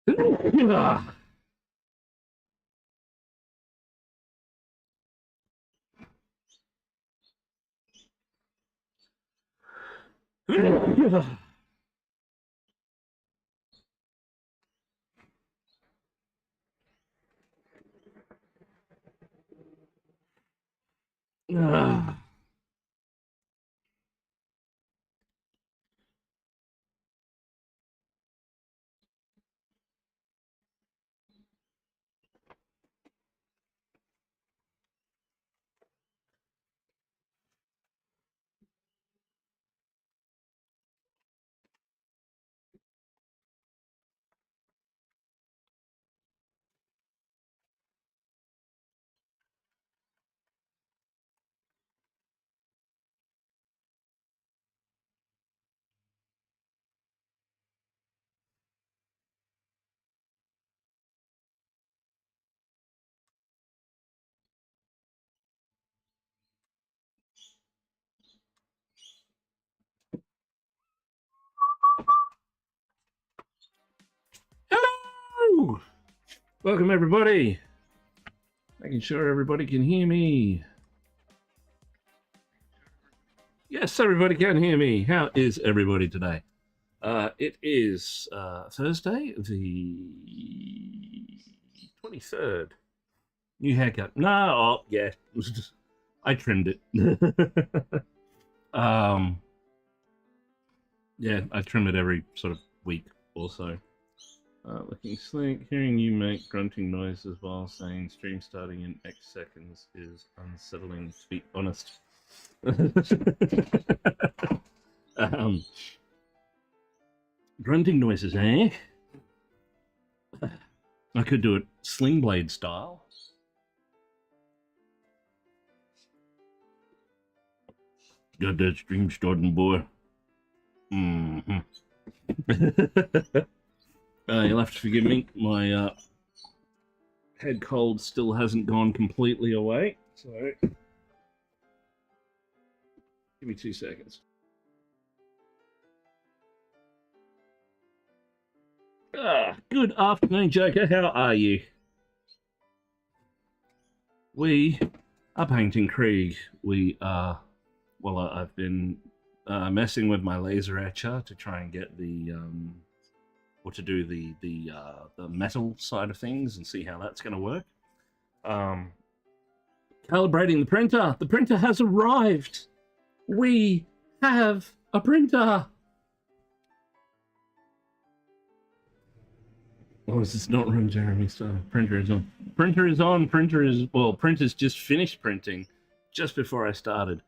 Hello! Welcome, everybody. Making sure everybody can hear me. Yes, everybody can hear me. How is everybody today? It is Thursday, the 23rd. New haircut. No, oh, yeah. I trimmed it. Yeah, I trim it every sort of week or so. Looking sleek, hearing you make grunting noises while saying stream starting in X seconds is unsettling, to be honest. Grunting noises, eh? I could do it sling blade style. Got that stream starting, boy. Mm-hmm. You'll have to forgive me. My head cold still hasn't gone completely away, so give me 2 seconds. Good afternoon, Joker. How are you? We are painting KRIEG. We are, well, I've been messing with my laser etcher to try and get the or to do the metal side of things and see how that's going to work. Calibrating the printer. The printer has arrived. We have a printer. Oh, is this not run Jeremy style? Printer is on. Printer is on. Printer's just finished printing just before I started.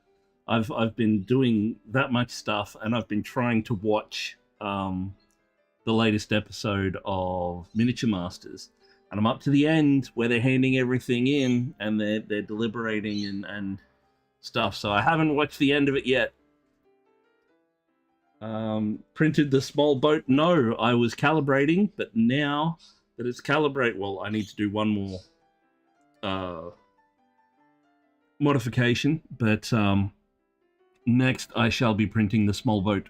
I've been doing that much stuff, and I've been trying to watch the latest episode of Miniature Masters, and I'm up to the end where they're handing everything in and they're deliberating and stuff. So I haven't watched the end of it yet. Printed the small boat. No, I was calibrating, but now that it's calibrate, well, I need to do one more modification, but next I shall be printing the small boat.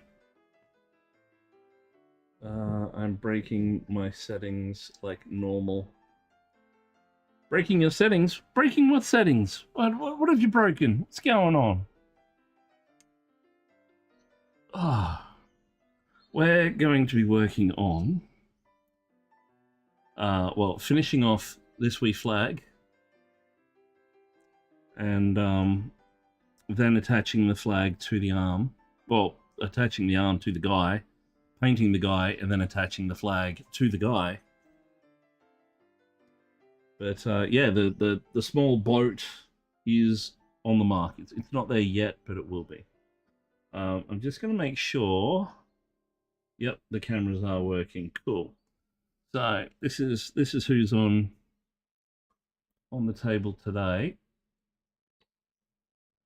I'm breaking my settings like normal. Breaking your settings? Breaking what settings? What have you broken? What's going on? We're going to be working on, well, finishing off this wee flag, and then attaching the flag to the arm. Well, attaching the arm to the guy, painting the guy, and then attaching the flag to the guy. But yeah, the small boat is on the mark. It's not there yet, but it will be. I'm just going to make sure. Yep, the cameras are working. Cool. So this is who's on the table today.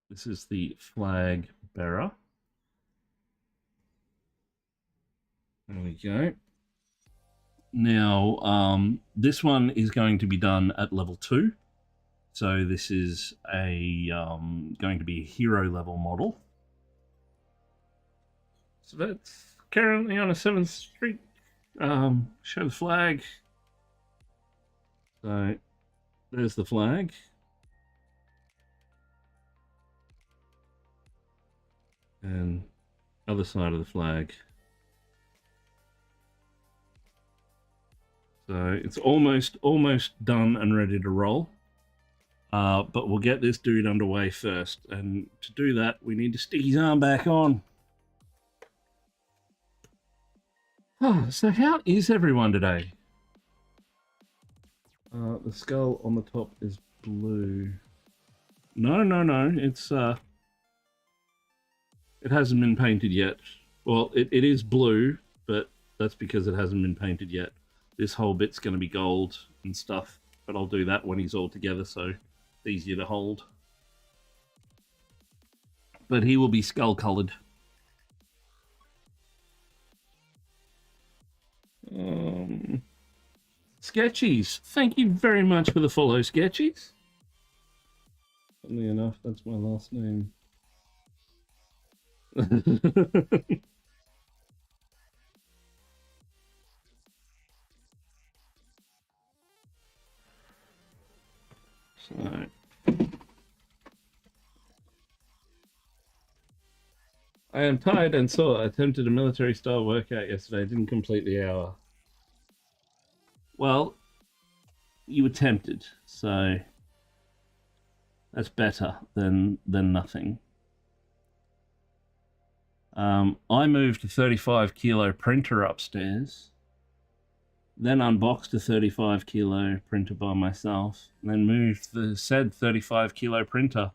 This is the flag bearer. There we go. Now, this one is going to be done at level 2. So this is a going to be a hero level model. So that's currently on a 7th Street Show the flag. So there's the flag. And other side of the flag. So it's almost done and ready to roll. But we'll get this dude underway first. And to do that, we need to stick his arm back on. So how is everyone today? The skull on the top is blue. No. It's it hasn't been painted yet. Well, it is blue, but that's because it hasn't been painted yet. This whole bit's going to be gold and stuff, but I'll do that when he's all together, so it's easier to hold. But he will be skull-colored. Sketchies. Thank you very much for the follow, Sketchies. Funnily enough, that's my last name. So I am tired and sore. I attempted a military-style workout yesterday. Didn't complete the hour. Well, you attempted, so that's better than nothing. I moved a 35 kilo printer upstairs, then unboxed a 35 kilo printer by myself, and then moved the said 35 kilo printer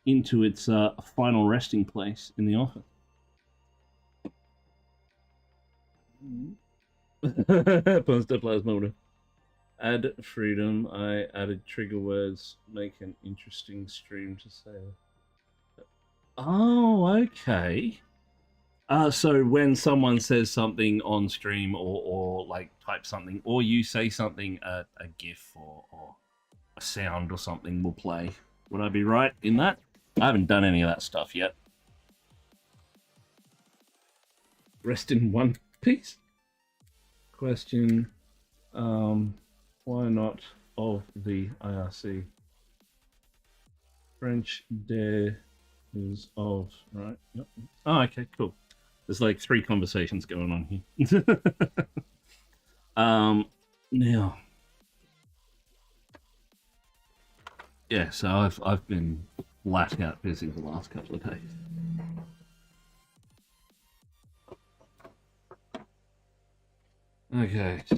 into its final resting place in the office. Poster plasma. Add freedom. I added trigger words. Make an interesting stream to say. Oh, okay. So when someone says something on stream or like type something, or you say something, a GIF or a sound or something will play. Would I be right in that? I haven't done any of that stuff yet. Rest in one piece. Question. Why not of the IRC? French there is of, right? Yep. Oh, okay, cool. There's like 3 conversations going on here. Now, yeah, so I've been flat out busy the last couple of days. Okay, so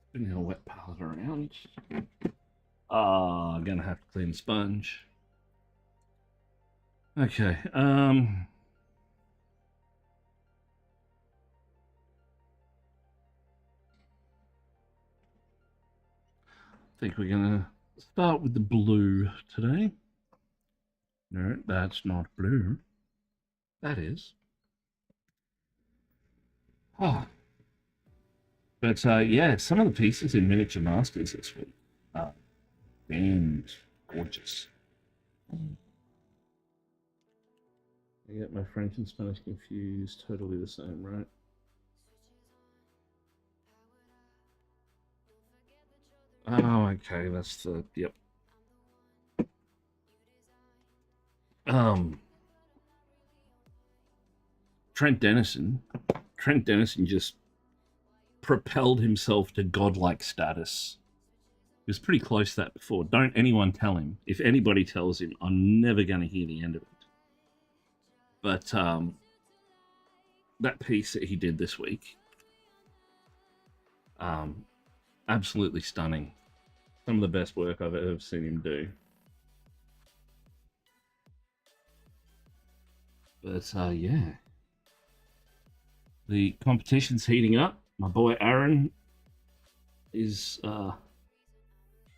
spinning a wet palette around. I'm gonna have to clean the sponge. Okay, I think we're gonna start with the blue today. No, that's not blue. That is. Oh. But yeah, some of the pieces in Miniature Masters this week are damn gorgeous. I get my French and Spanish confused, totally the same, right? Oh, okay, that's the, yep. Trent Dennison just propelled himself to godlike status. He was pretty close to that before. Don't anyone tell him. If anybody tells him, I'm never going to hear the end of it. But that piece that he did this week, absolutely stunning. Some of the best work I've ever seen him do. But yeah, the competition's heating up. My boy Aaron is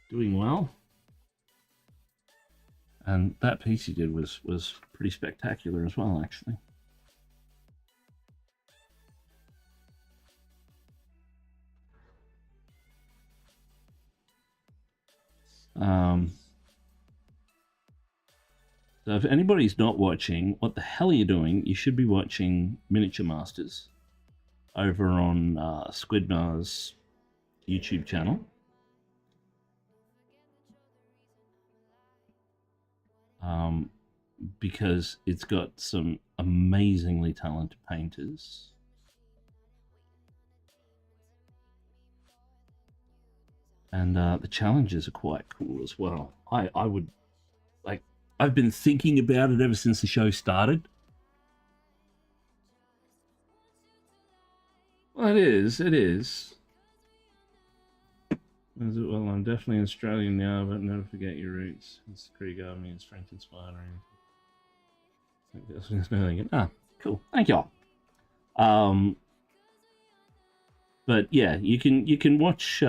doing well, and that piece he did was pretty spectacular as well, actually. So if anybody's not watching, what the hell are you doing? You should be watching Miniature Masters over on Squidmar's YouTube channel. Because it's got some amazingly talented painters. And the challenges are quite cool as well. I would, like, I've been thinking about it ever since the show started. Well, it is. Well, I'm definitely Australian now, but never forget your roots. It's the KRIEG Army, it's French inspired. Ah, cool. Thank y'all. But yeah, you can watch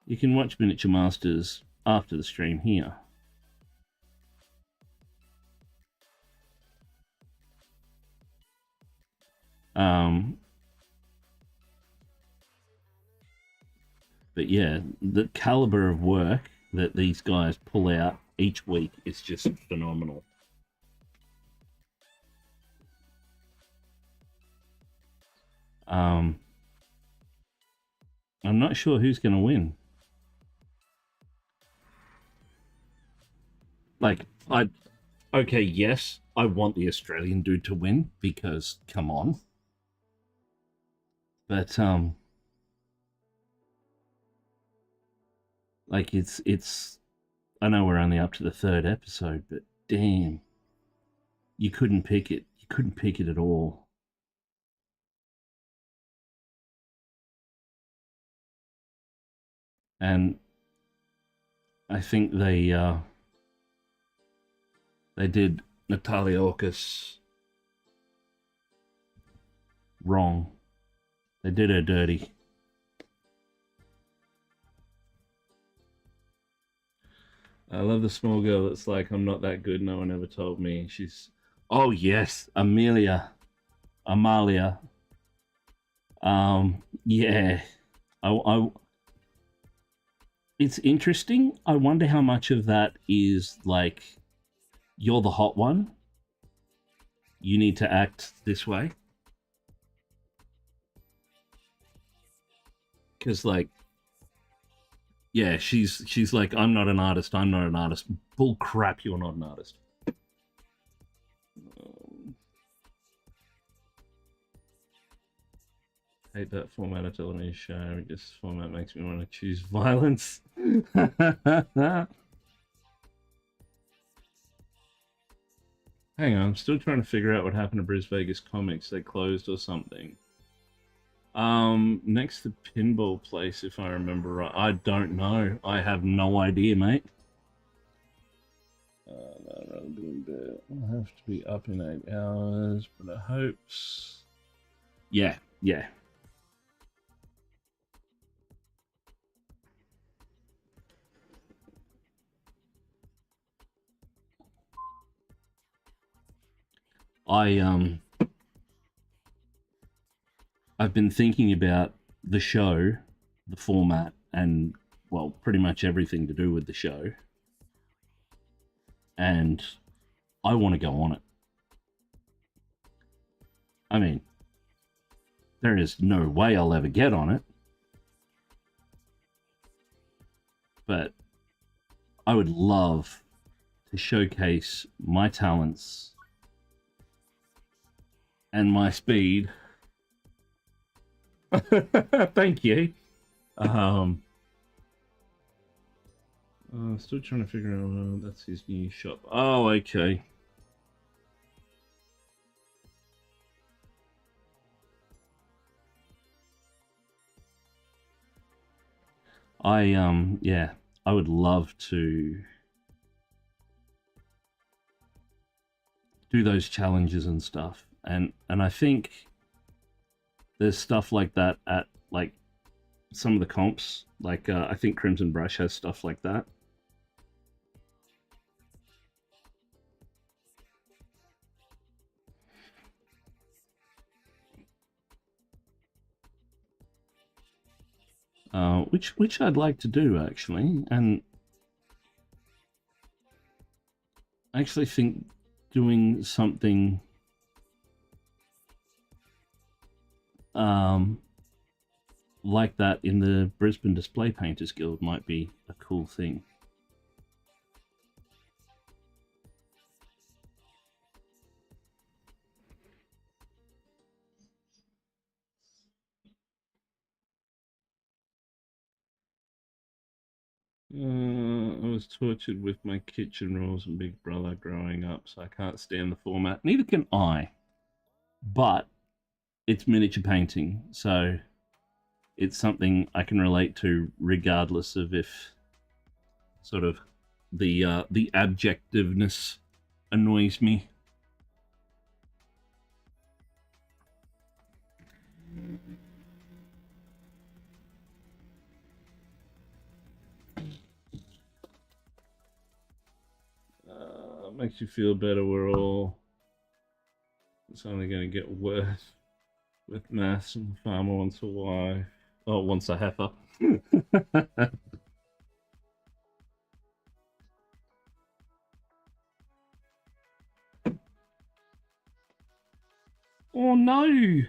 Miniature Masters after the stream here. But yeah, the caliber of work that these guys pull out each week is just phenomenal. I'm not sure who's going to win. Like, okay, yes, I want the Australian dude to win because, come on. But, like, it's, I know we're only up to the 3rd episode, but damn, you couldn't pick it. You couldn't pick it at all. And I think they did Natalia Orcus wrong. They did her dirty. I love the small girl that's like, I'm not that good, no one ever told me. She's, oh yes, Amalia. Yeah. It's interesting. I wonder how much of that is like, you're the hot one. You need to act this way. Because, like, yeah, she's like, I'm not an artist. Bull crap, you're not an artist. Hate that format of television show. This format makes me want to choose violence. Hang on, I'm still trying to figure out what happened to Bris Vegas Comics. They closed or something. Next to Pinball Place, if I remember right. I don't know. I have no idea, mate. I'll have to be up in 8 hours, but I hope. Yeah. I've been thinking about the show, the format, and, well, pretty much everything to do with the show. And I want to go on it. I mean, there is no way I'll ever get on it. But I would love to showcase my talents and my speed. Thank you. I'm still trying to figure out, that's his new shop. Oh, okay. Yeah, I would love to do those challenges and stuff. And I think there's stuff like that at, like, some of the comps. Like, I think Crimson Brush has stuff like that. Which I'd like to do, actually. And I actually think doing something like that in the Brisbane Display Painters Guild might be a cool thing. I was tortured with my kitchen rules and Big Brother growing up, so I can't stand the format. Neither can I. But it's miniature painting, so it's something I can relate to regardless of if sort of the abjectiveness annoys me. Makes you feel better. It's only going to get worse with maths, and the farmer wants a wife. Oh, wants a heifer. Oh no!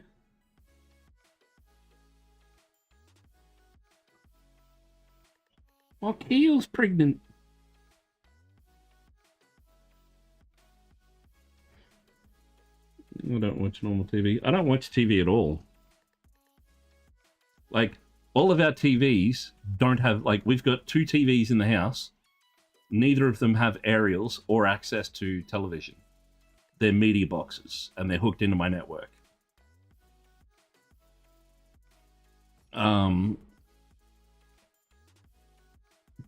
My Keel's pregnant. I don't watch normal TV. I don't watch TV at all. Like, all of our TVs don't have, like, we've got 2 TVs in the house. Neither of them have aerials or access to television. They're media boxes, and they're hooked into my network.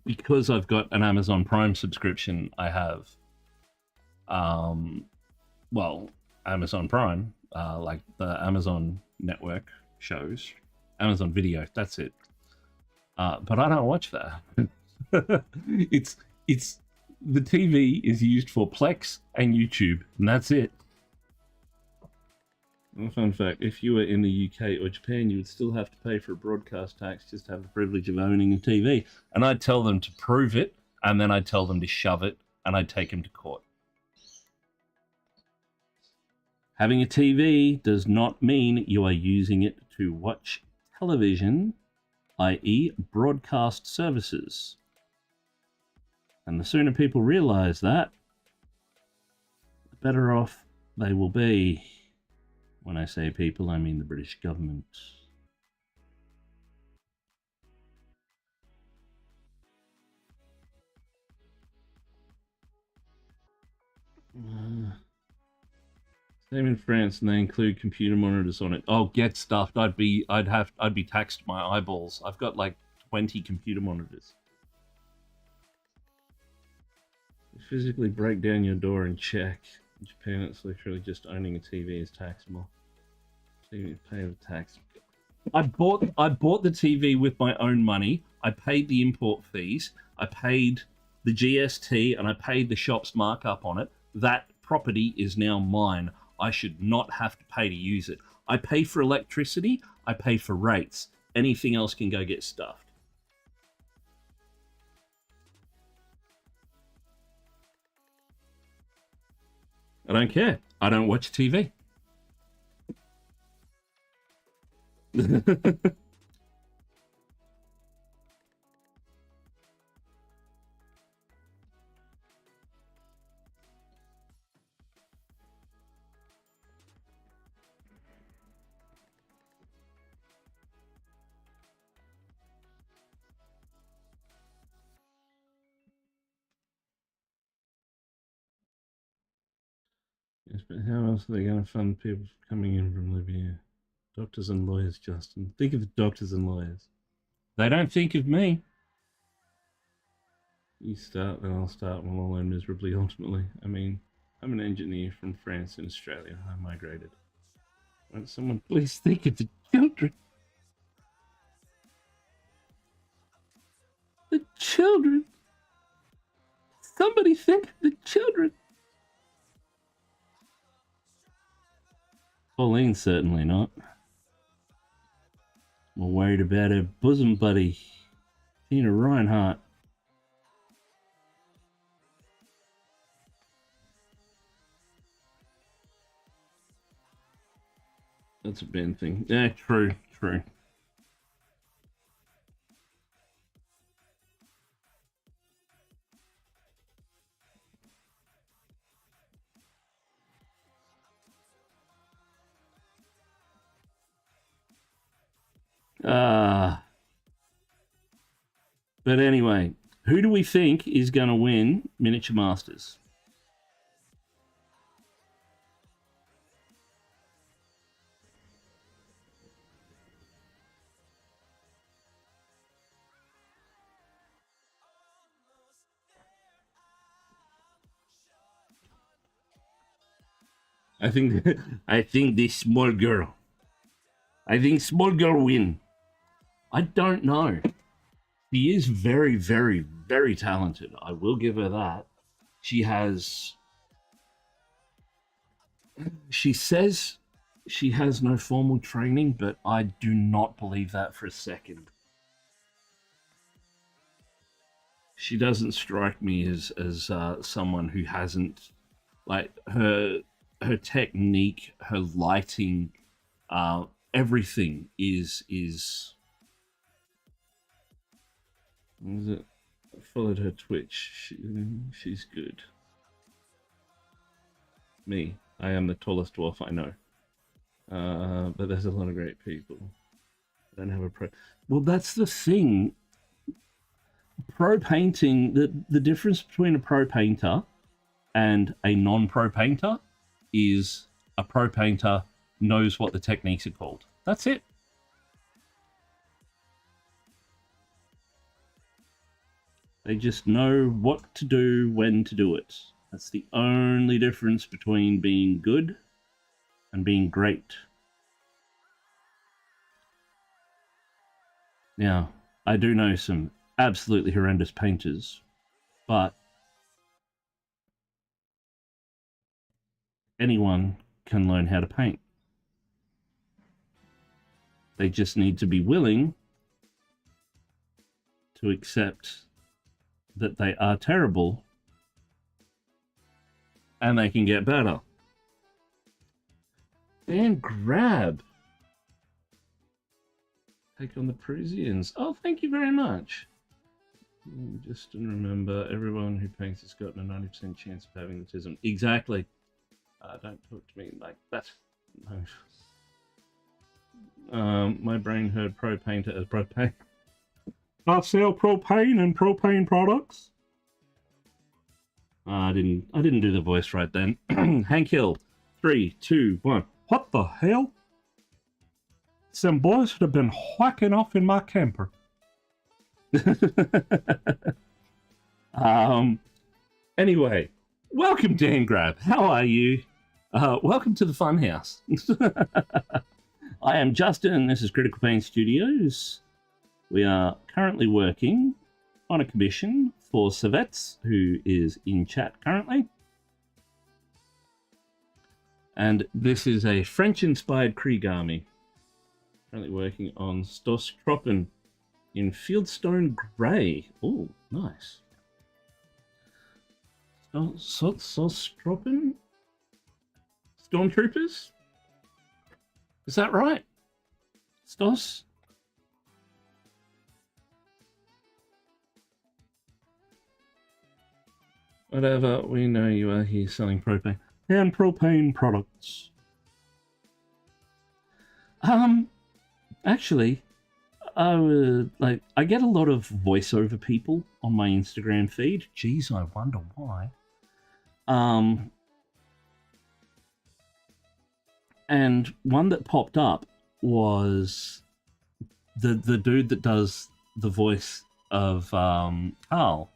Because I've got an Amazon Prime subscription, I have, well, Amazon Prime, like the Amazon network shows, Amazon Video, that's it. But I don't watch that. it's the TV is used for Plex and YouTube, and that's it. Well, fun fact, if you were in the UK or Japan, you would still have to pay for a broadcast tax just to have the privilege of owning a TV. And I'd tell them to prove it, and then I'd tell them to shove it, and I'd take them to court. Having a TV does not mean you are using it to watch television, i.e. broadcast services. And the sooner people realize that, the better off they will be. When I say people, I mean the British government. Same in France, and they include computer monitors on it. Oh, get stuffed! I'd be taxed my eyeballs. I've got like 20 computer monitors. You physically break down your door and check. In Japan, it's literally just owning a TV is taxable. So you pay the tax. I bought the TV with my own money. I paid the import fees. I paid the GST, and I paid the shop's markup on it. That property is now mine. I should not have to pay to use it. I pay for electricity. I pay for rates. Anything else can go get stuffed. I don't care. I don't watch TV. Yes, but how else are they going to fund people coming in from Libya? Doctors and lawyers, Justin. Think of the doctors and lawyers. They don't think of me. You start, then I'll start, and we'll all end miserably ultimately. I mean, I'm an engineer from France and Australia. I migrated. Won't someone please think of the children? The children! Somebody think of the children! Pauline, certainly not. More worried about her bosom buddy, Tina Reinhardt. That's a bad thing. Yeah, true, true. Uh, but anyway, who do we think is going to win Miniature Masters? I think I think this small girl. I think small girl win. I don't know. She is very, very, very talented. I will give her that. She has. She says she has no formal training, but I do not believe that for a second. She doesn't strike me as someone who hasn't, like, her technique, her lighting, everything is it? I followed her Twitch. She's good. Me, I am the tallest dwarf I know. But there's a lot of great people. I don't have a pro. Well, that's the thing. Pro painting, the difference between a pro painter and a non-pro painter is a pro painter knows what the techniques are called. That's it. They just know what to do, when to do it. That's the only difference between being good and being great. Now, I do know some absolutely horrendous painters, but anyone can learn how to paint. They just need to be willing to accept that they are terrible and they can get better. And grab. Take on the Parisians. Oh, thank you very much. Just remember, everyone who paints has gotten a 90% chance of having autism. Exactly. Don't talk to me like that. No. My brain heard pro painter as propane. I sell propane and propane products. I didn't do the voice right then. Hank Hill. 3, 2, 1. What the hell? Some boys would have been whacking off in my camper. Anyway, welcome, Dan Grab. How are you? Welcome to the Funhouse. I am Justin, and this is Critical Pain Studios. We are currently working on a commission for Savets, who is in chat currently. And this is a French-inspired Krieg army. Currently working on Stos Troppen in Fieldstone Grey. Oh, nice. Stos Troppen? Stormtroopers? Is that right? Stos? Whatever, we know you are here selling propane and propane products. Actually, I get a lot of voiceover people on my Instagram feed. Geez, I wonder why. And one that popped up was the dude that does the voice of Carl,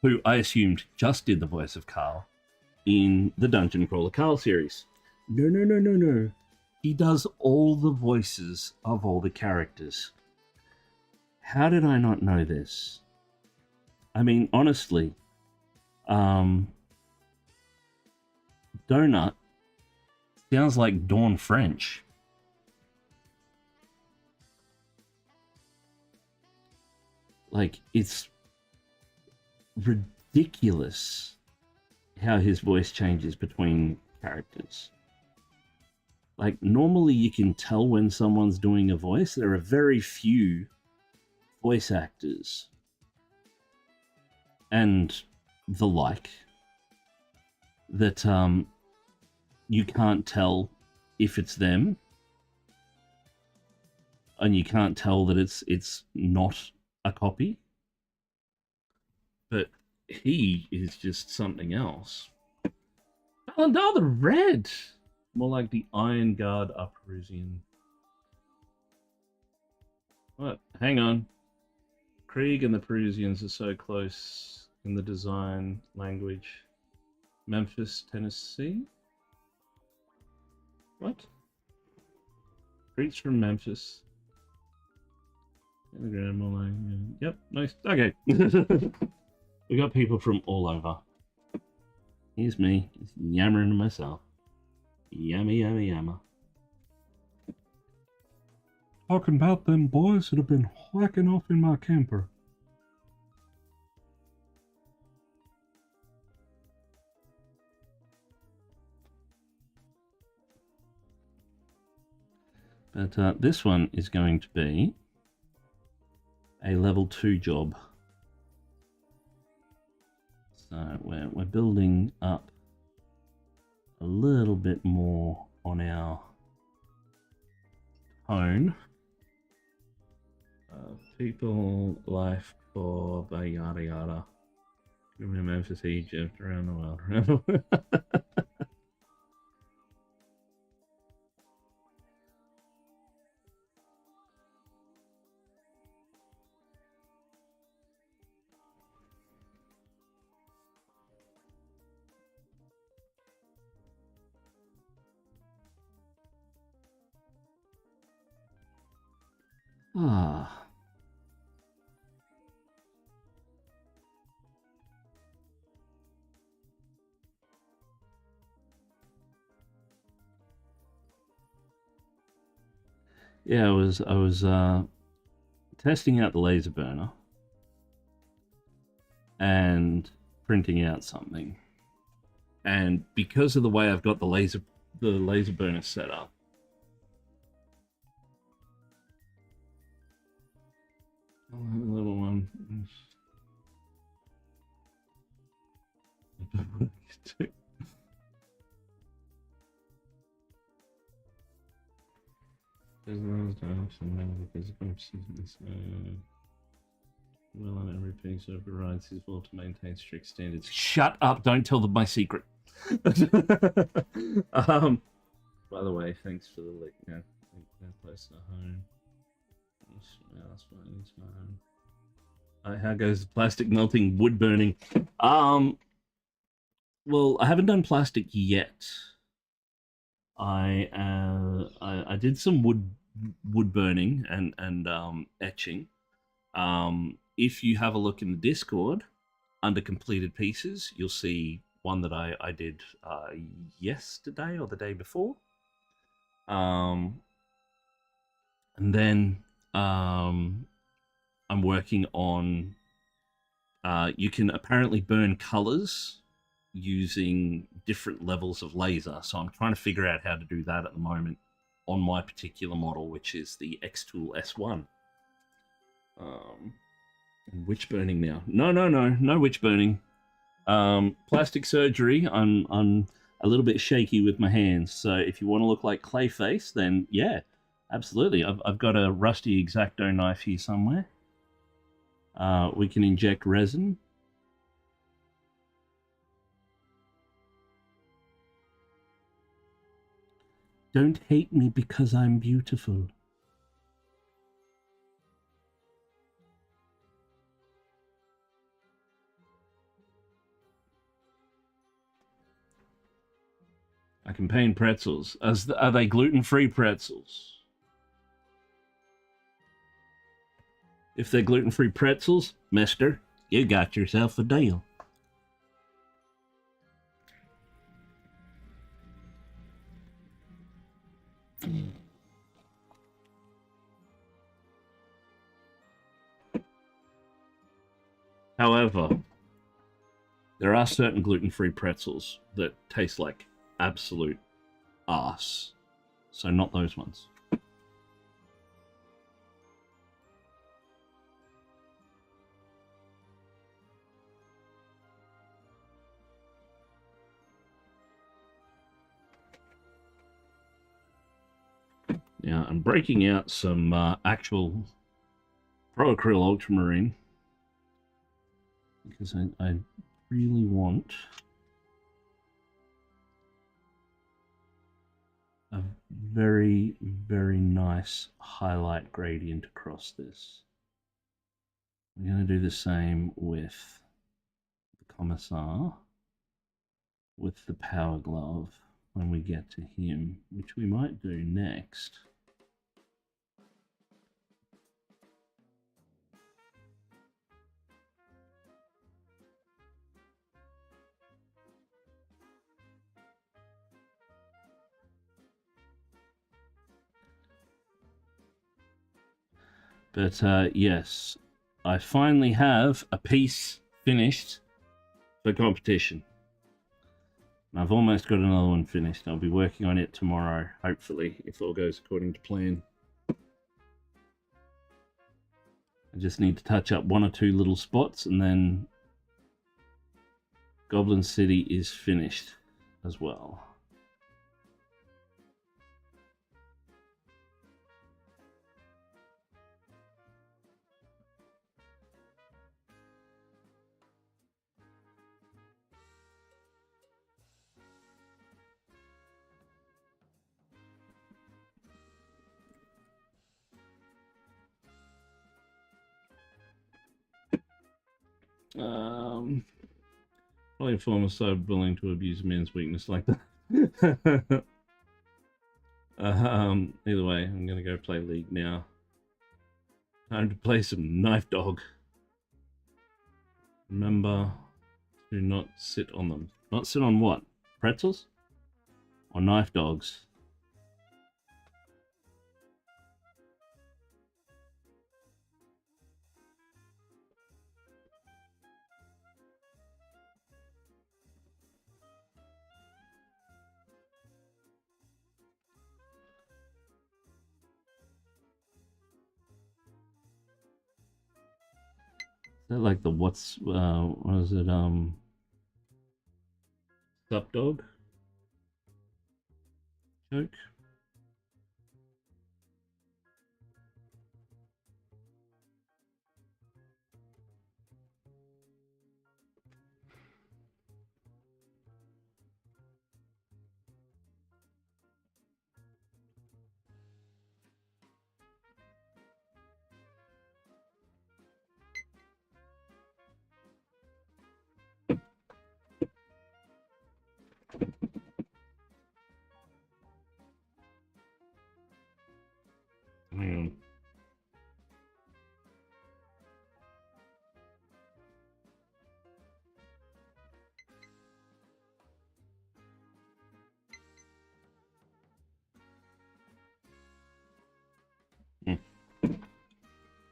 who I assumed just did the voice of Carl in the Dungeon Crawler Carl series. No. He does all the voices of all the characters. How did I not know this? I mean, honestly, Donut sounds like Dawn French. Like, it's ridiculous how his voice changes between characters. Like, normally you can tell when someone's doing a voice. There are very few voice actors and the like that you can't tell if it's them, and you can't tell that it's not a copy. But he is just something else. Oh no, the red! More like the Iron Guard Uperusian. What? Hang on. Krieg and the Perusians are so close in the design language. Memphis, Tennessee? What? Krieg's from Memphis. Yep, nice. Okay. We got people from all over. Here's me, just yammering to myself. Yammy, yammy, yammer. Talking about them boys that have been whacking off in my camper. But this one is going to be a level 2 job. So we're building up a little bit more on our tone. People, life, for yada yada. Give me Memphis, Egypt, around the world. Ah. Yeah, I was testing out the laser burner and printing out something. And because of the way I've got the laser burner set up, I'll have a little one. Well, on every piece overrides his will to maintain strict standards. Shut up! Don't tell them my secret. By the way, thanks for the link. Yeah, close to home. How goes the plastic melting, wood burning? Well, I haven't done plastic yet. I did some wood burning and etching. If you have a look in the Discord under completed pieces, you'll see one that I did yesterday or the day before. And then I'm working on. You can apparently burn colors using different levels of laser. So I'm trying to figure out how to do that at the moment on my particular model, which is the X-Tool S1. Witch burning now. No witch burning. Plastic surgery. I'm a little bit shaky with my hands. So if you want to look like Clayface, then yeah, absolutely. I've got a rusty X-Acto knife here somewhere. We can inject resin. Don't hate me because I'm beautiful. I can paint pretzels. Are they gluten-free pretzels? If they're gluten-free pretzels, mister, you got yourself a deal. However, there are certain gluten-free pretzels that taste like absolute arse. So not those ones. Now I'm breaking out some actual Pro Acryl Ultramarine because I really want a very, very nice highlight gradient across this. I'm going to do the same with the Commissar, with the Power Glove when we get to him, which we might do next. But yes, I finally have a piece finished for competition. And I've almost got another one finished. I'll be working on it tomorrow, hopefully, if all goes according to plan. I just need to touch up one or two little spots, and then Goblin City is finished as well. Probably a former sub willing to abuse a man's weakness like that. Either way, I'm gonna go play League now. Time to play some Knife Dog. Remember to not sit on them. Not sit on what? Pretzels? Or Knife Dogs? Is that like the what is it, Sup Dog? Joke? Hang on.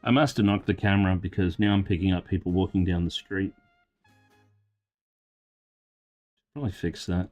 I must have knocked the camera because now I'm picking up people walking down the street. Probably fix that.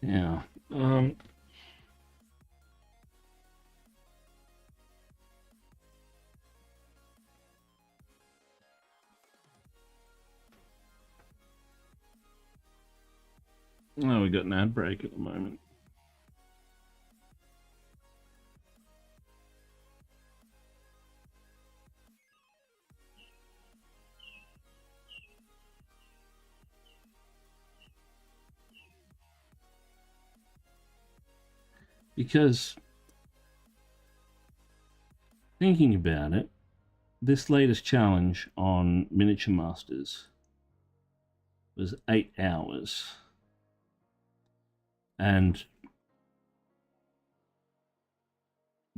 Yeah. Oh, we got an ad break at the moment. Because thinking about it, this latest challenge on Miniature Masters was 8 hours. And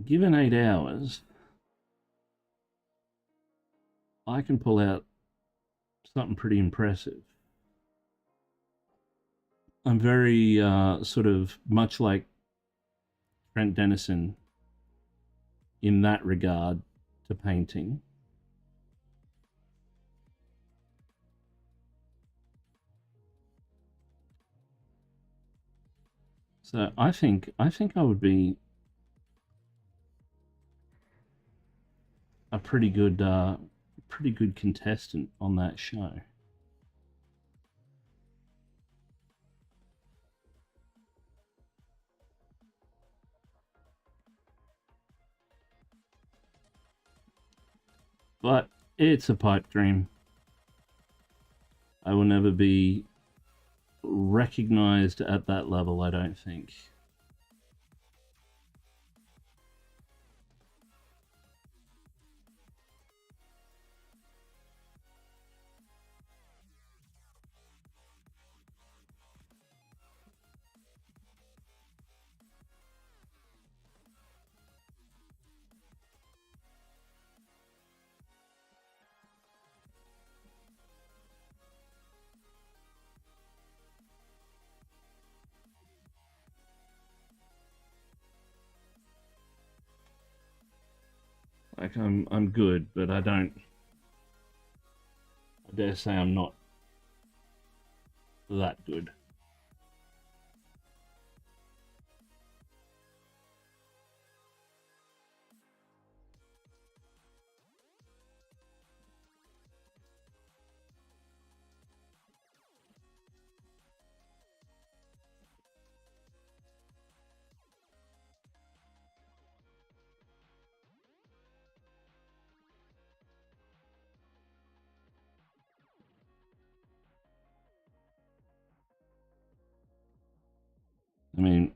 given 8 hours, I can pull out something pretty impressive. I'm very sort of much like Trent Dennison in that regard to painting. So I think I would be a pretty good contestant on that show. But it's a pipe dream. I will never be recognized at that level, I don't think. Like I'm good, but I dare say I'm not that good. I mean,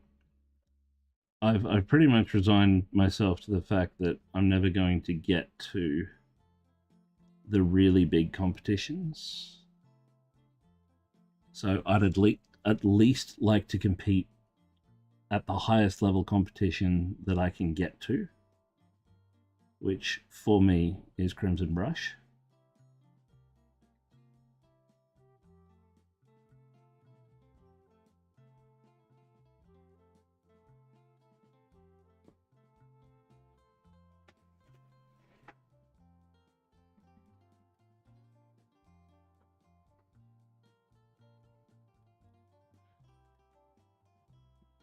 I've pretty much resigned myself to the fact that I'm never going to get to the really big competitions. So I'd at least like to compete at the highest level competition that I can get to, which for me is Crimson Brush.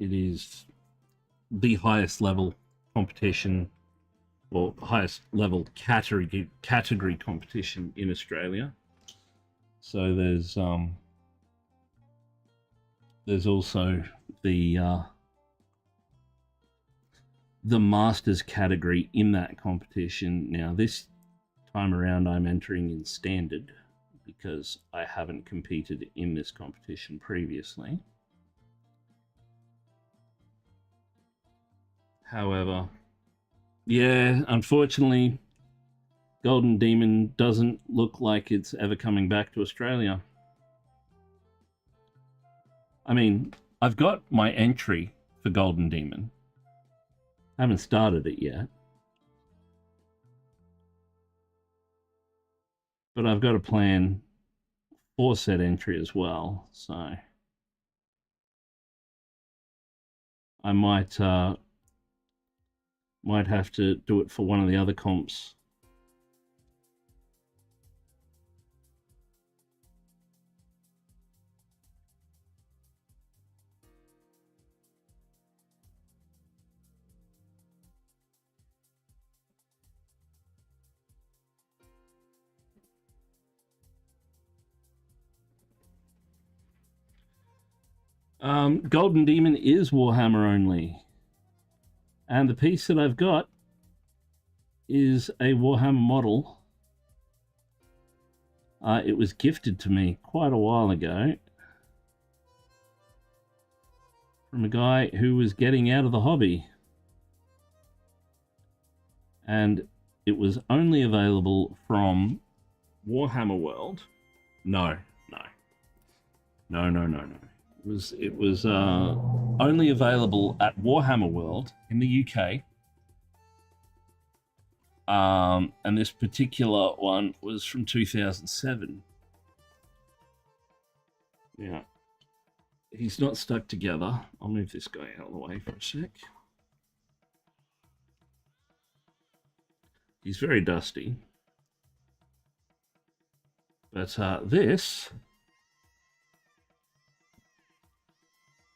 It is the highest level competition, or highest level category competition in Australia. So there's also the Masters category in that competition. Now this time around I'm entering in Standard because I haven't competed in this competition previously. However, yeah, unfortunately, Golden Demon doesn't look like it's ever coming back to Australia. I mean, I've got my entry for Golden Demon. I haven't started it yet. But I've got a plan for said entry as well, so I might have to do it for one of the other comps. Golden Demon is Warhammer only. And the piece that I've got is a Warhammer model. It was gifted to me quite a while ago from a guy who was getting out of the hobby. And it was only available from Warhammer World. No. It was only available at Warhammer World in the UK. And this particular one was from 2007. Yeah. He's not stuck together. I'll move this guy out of the way for a sec. He's very dusty. But this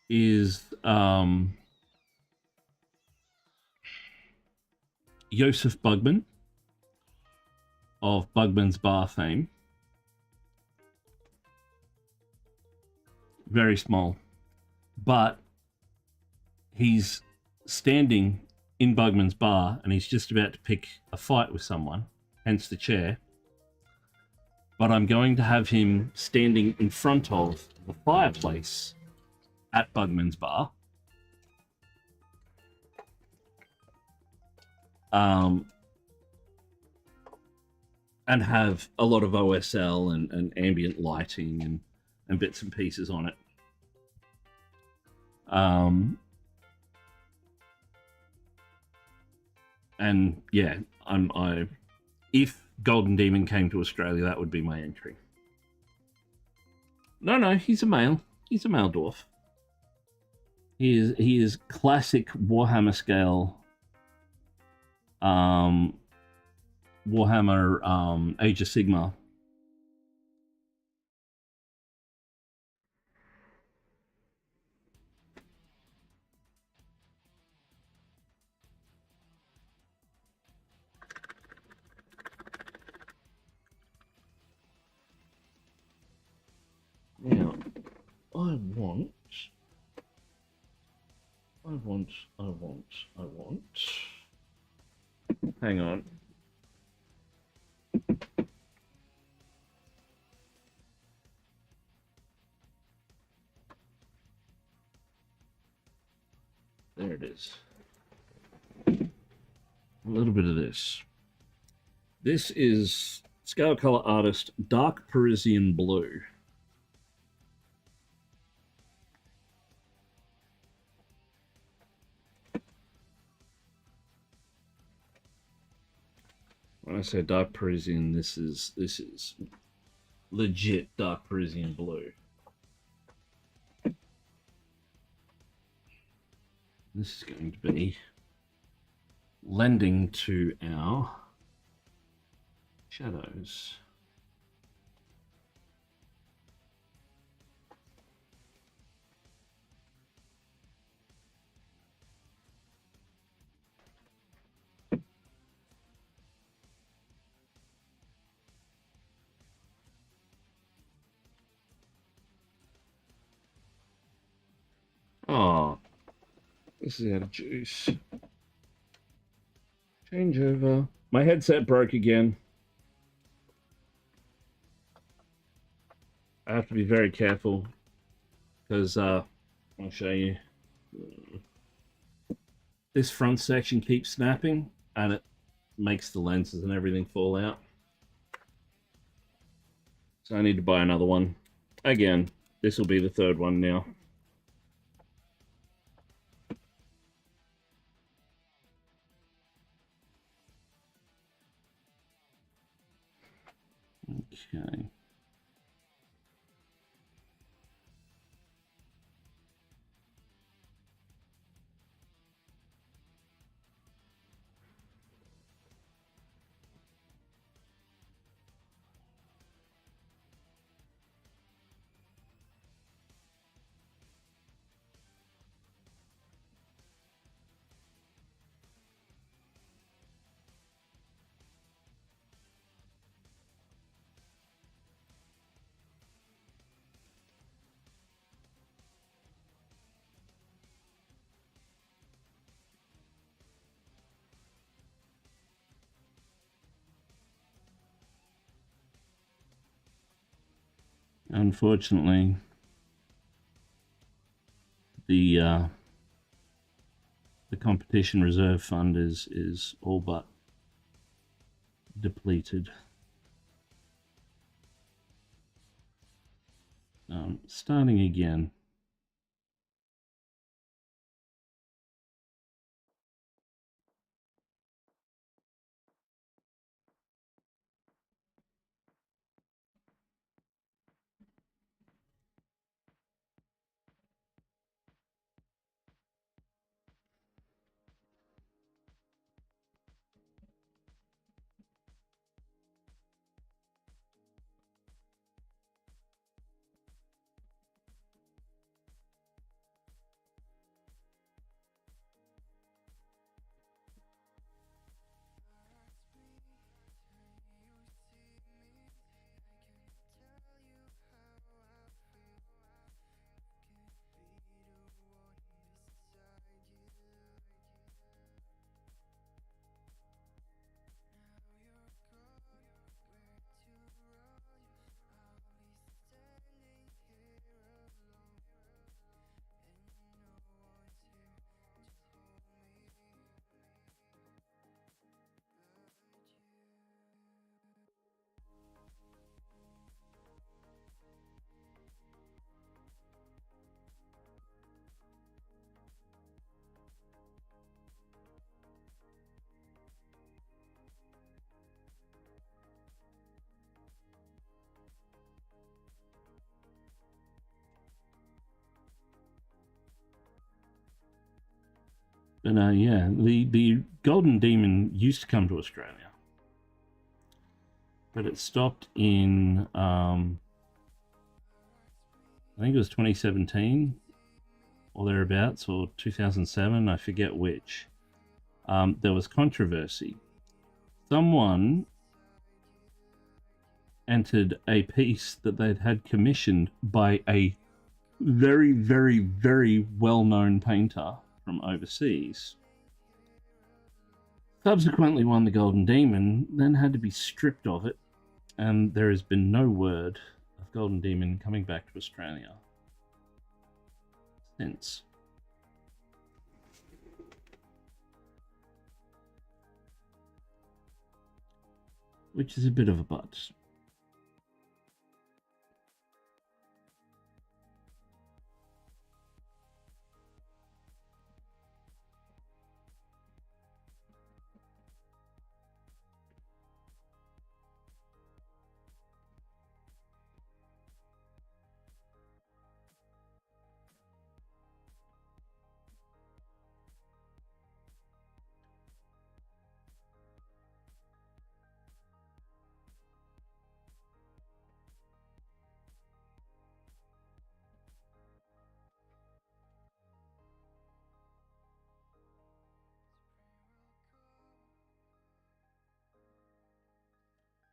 is Joseph Bugman of Bugman's Bar fame. Very small. But he's standing in Bugman's Bar and he's just about to pick a fight with someone, hence the chair. But I'm going to have him standing in front of the fireplace at Bugman's Bar. And have a lot of OSL and ambient lighting and bits and pieces on it. And yeah, if Golden Demon came to Australia, that would be my entry. No, he's a male. He's a male dwarf. He is classic Warhammer scale. Warhammer Age of Sigmar. Now, I want. Hang on. There it is. A little bit of this. This is Scale Color Artist Dark Parisian Blue. When I say dark Parisian, this is legit dark Parisian blue. This is going to be lending to our shadows. Oh, this is out of juice. Change over. My headset broke again. I have to be very careful because I'll show you. This front section keeps snapping and it makes the lenses and everything fall out. So I need to buy another one. Again, this will be the third one now. Okay. Unfortunately, the the competition reserve fund is all but depleted. Starting again. But yeah, the Golden Demon used to come to Australia, but it stopped in I think it was 2017 or thereabouts, or 2007. I forget which. There was controversy. Someone entered a piece that they'd had commissioned by a very, very, very well-known painter from overseas. Subsequently won the Golden Demon, then had to be stripped of it, and there has been no word of Golden Demon coming back to Australia since. Which is a bit of a but.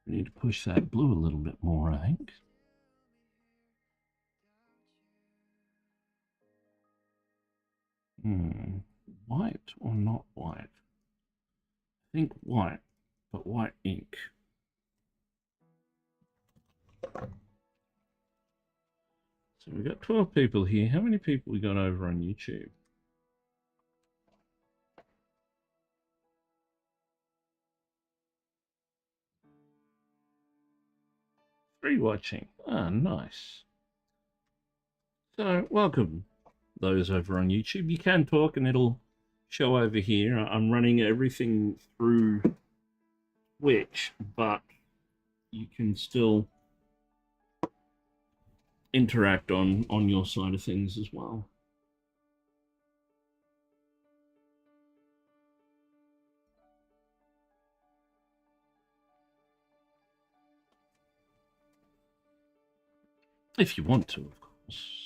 We need to push that blue a little bit more, I think. White or not white? I think white, but white ink. So we've got 12 people here. How many people we got over on YouTube? 3 watching. Ah, nice. So welcome those over on YouTube. You can talk and it'll show over here. I'm running everything through Twitch, but you can still interact on your side of things as well. If you want to, of course.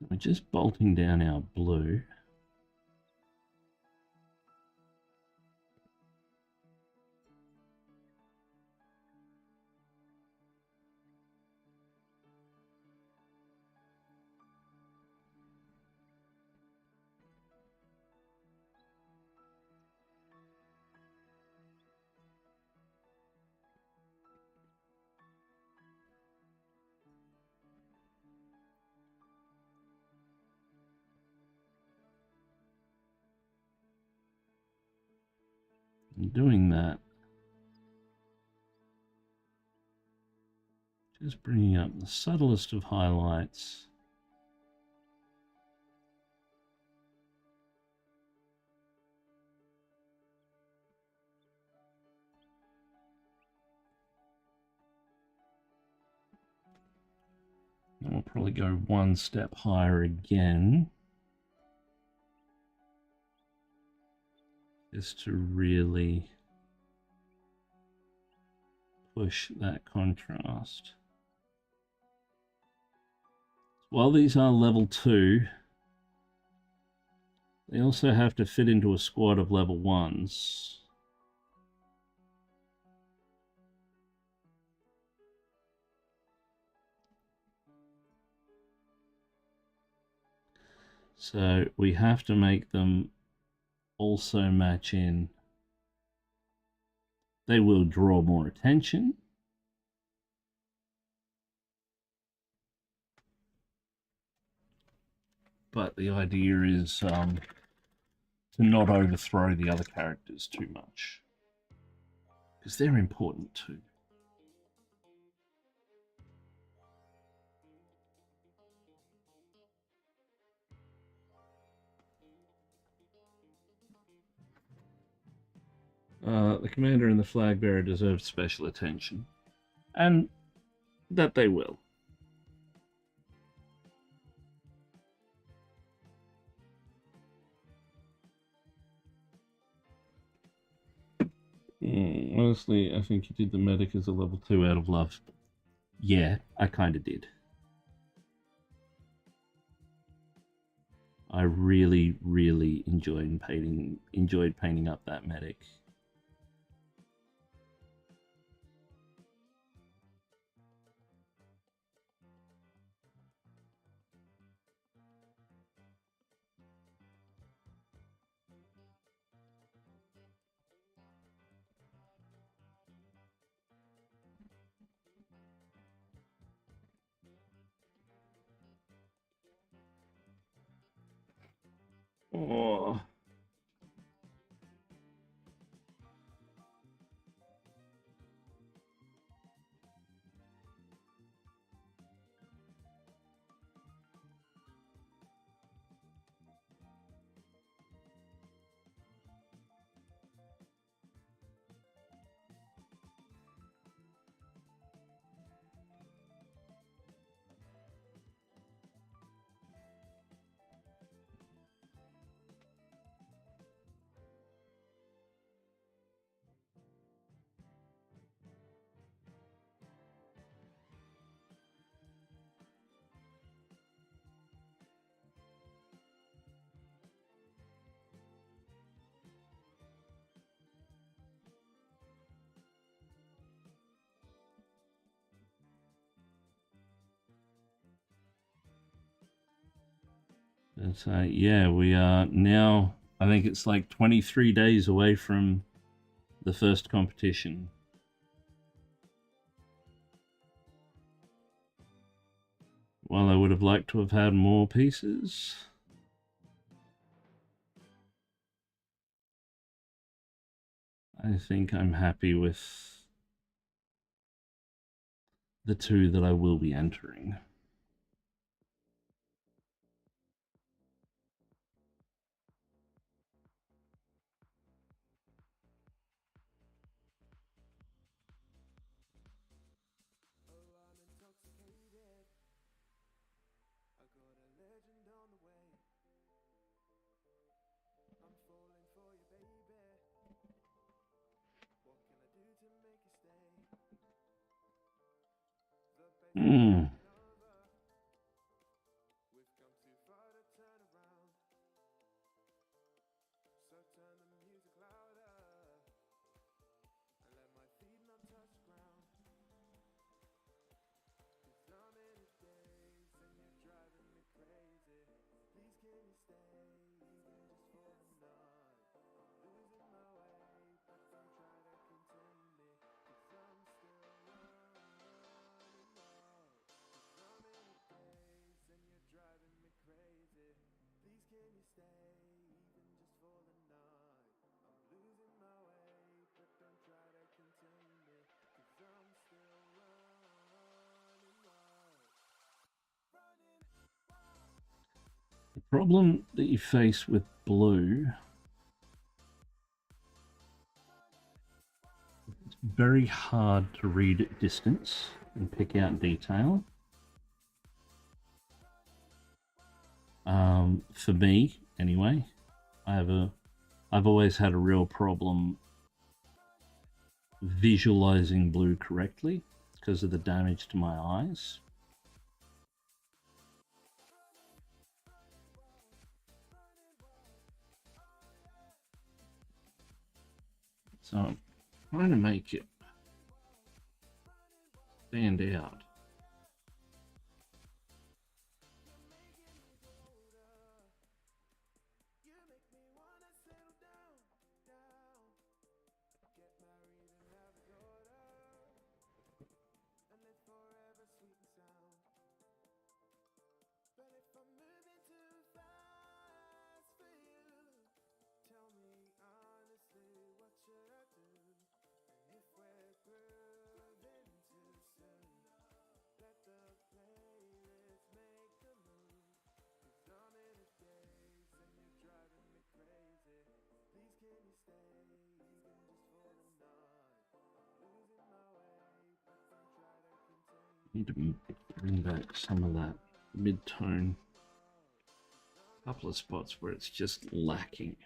We're just bolting down our blue. And doing that, just bringing up the subtlest of highlights. And we'll probably go one step higher again, just to really push that contrast. While these are level 2, they also have to fit into a squad of level 1s. So we have to make them also match in. They will draw more attention. But the idea is to not overthrow the other characters too much, because they're important too. The commander and the flag bearer deserve special attention, and that they will. Honestly, I think you did the medic as a level 2 out of love. Yeah, I kind of did. I really, really enjoyed painting up that medic. Oh. So yeah, we are now, I think it's like 23 days away from the first competition. While I would have liked to have had more pieces, I think I'm happy with the 2 that I will be entering. problem that you face with blue, it's very hard to read at distance and pick out detail. For me, anyway, I've always had a real problem visualizing blue correctly because of the damage to my eyes. So I'm trying to make it stand out. Need to bring back some of that mid-tone. A couple of spots where it's just lacking.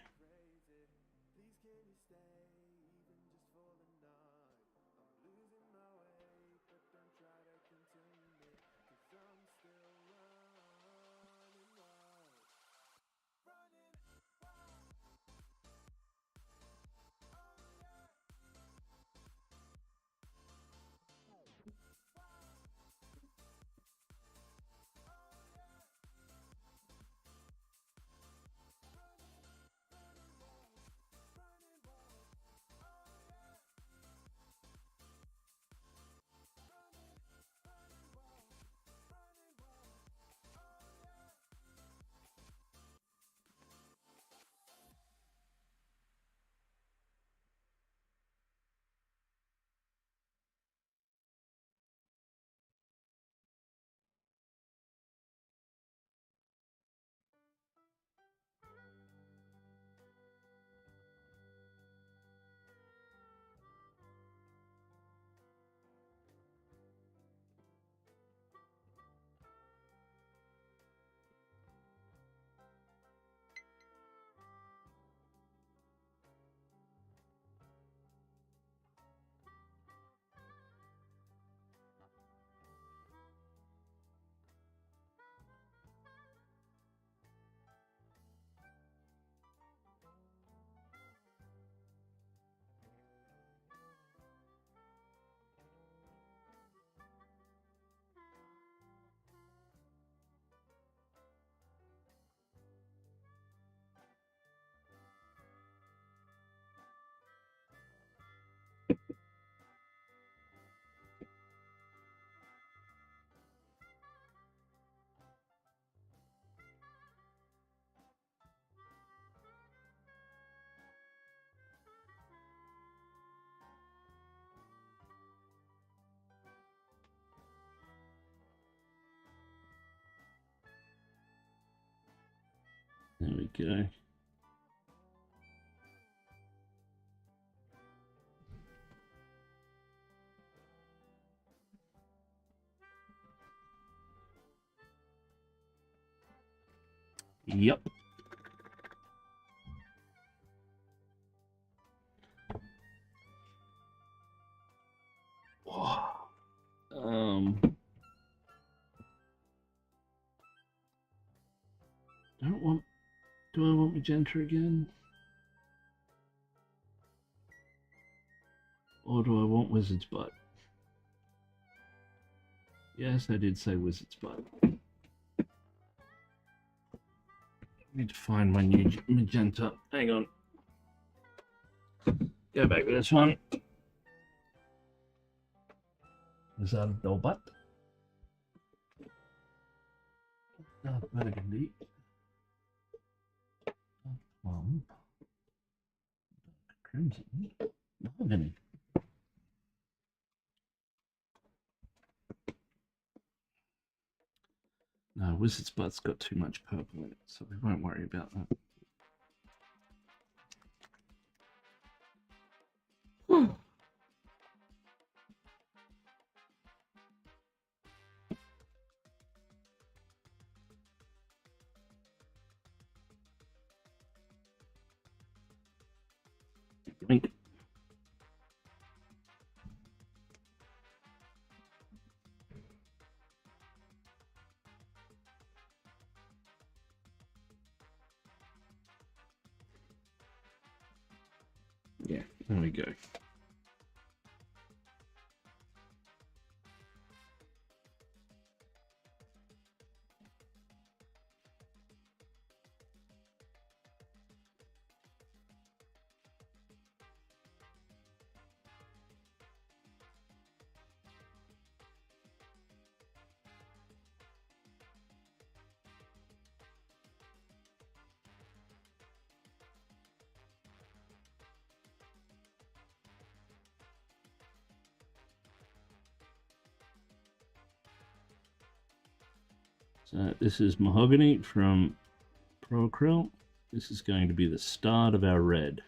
There we go. Yep. Do I want magenta again? Or do I want wizard's butt? Yes, I did say wizard's butt. I need to find my new magenta. Hang on. Go back to this one. Wizard butt. Dark burgundy. Plum. Crimson. Mahogany. No, wizard's butt's got too much purple in it, so we won't worry about that. Drink. Yeah, there we go. So this is mahogany from Pro Acryl. This is going to be the start of our red.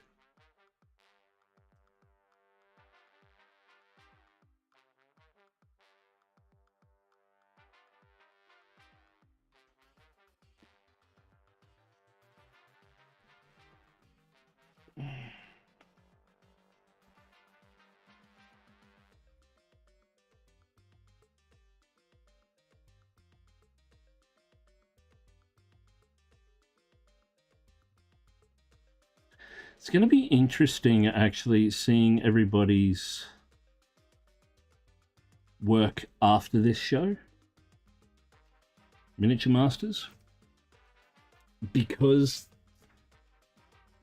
It's going to be interesting, actually, seeing everybody's work after this show. Miniature Masters. Because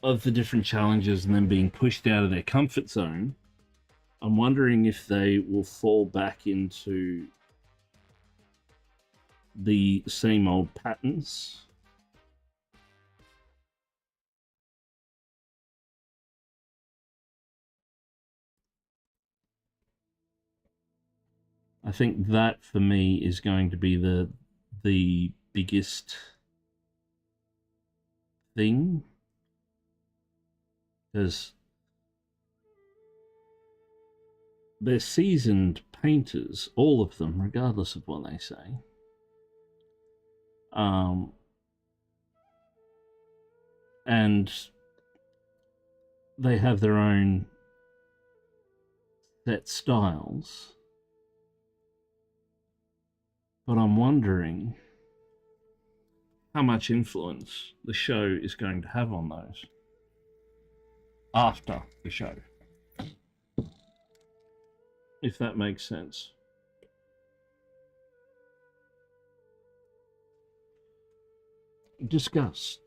of the different challenges and them being pushed out of their comfort zone, I'm wondering if they will fall back into the same old patterns. I think that for me is going to be the biggest thing, because they're seasoned painters, all of them, regardless of what they say. And they have their own set styles. But I'm wondering how much influence the show is going to have on those after the show, if that makes sense. Discuss.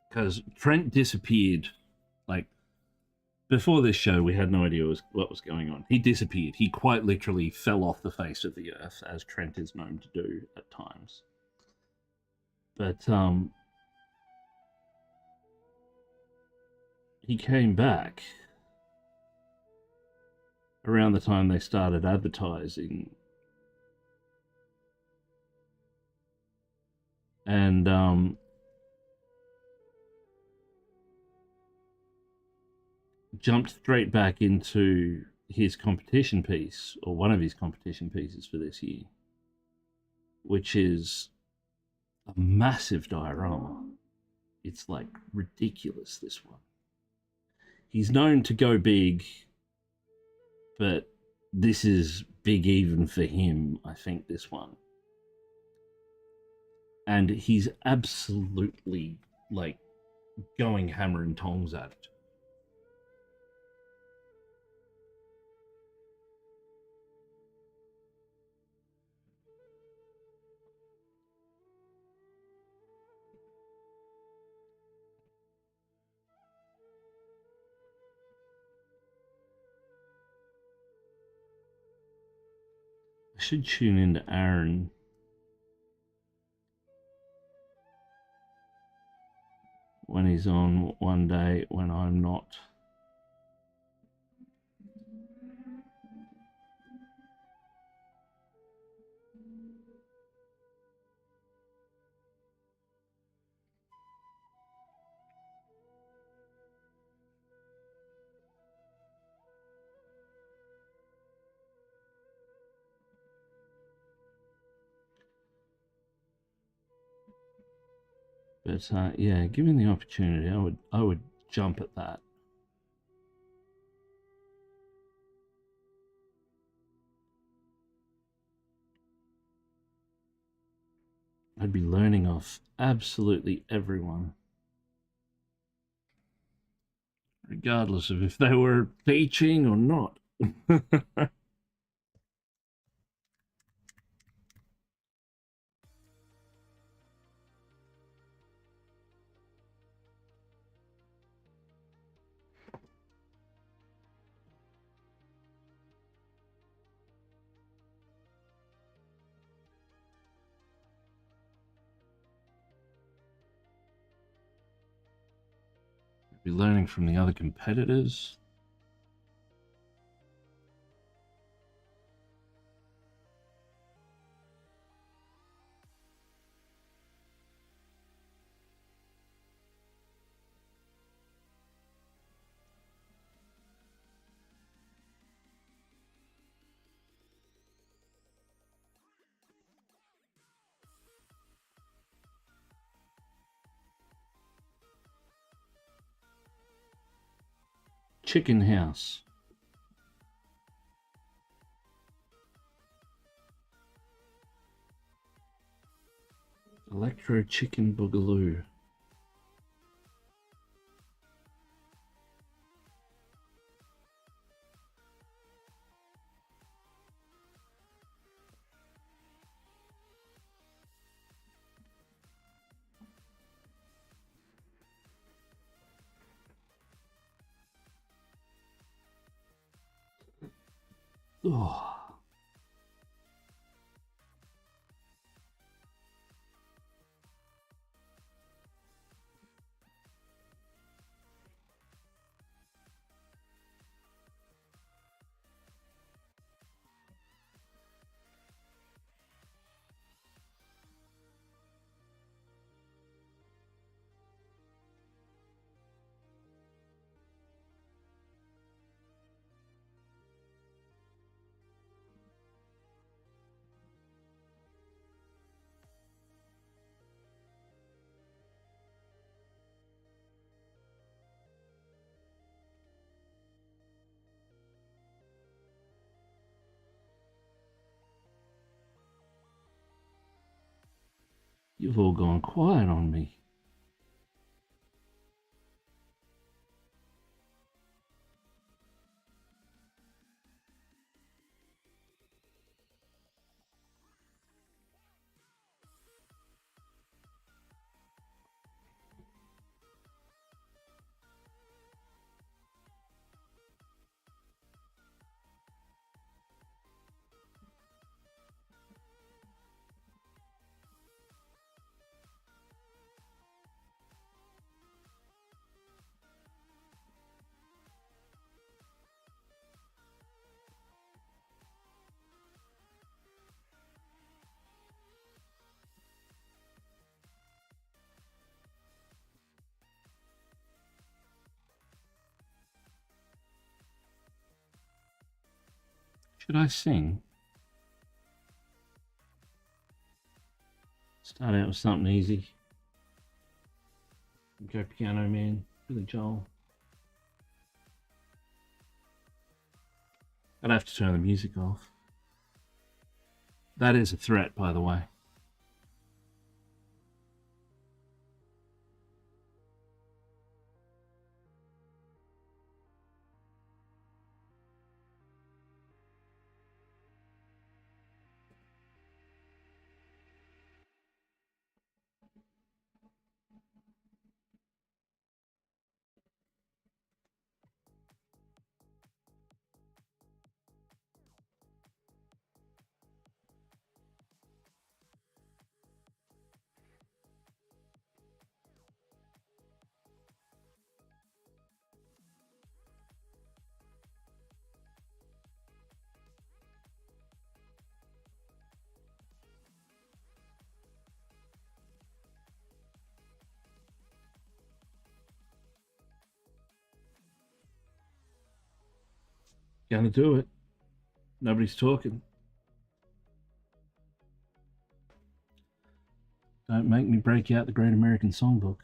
Because Trent disappeared. Like, before this show, we had no idea what was going on. He disappeared. He quite literally fell off the face of the earth, as Trent is known to do at times. But he came back around the time they started advertising. And jumped straight back into his competition piece, or one of his competition pieces for this year, which is a massive diorama. It's like ridiculous, this one. He's known to go big, but this is big even for him, I think, this one. And he's absolutely, like, going hammer and tongs at it. I should tune into Aaron. When Chinese on one day when I'm not. But yeah, given the opportunity, I would jump at that. I'd be learning off absolutely everyone, regardless of if they were teaching or not. Be learning from the other competitors. Chicken house. Electro chicken boogaloo. Oh. You've all gone quiet on me. Should I sing? Start out with something easy. Go Piano Man, Billy Joel. I'd have to turn the music off. That is a threat, by the way. Gonna do it. Nobody's talking. Don't make me break out the Great American Songbook.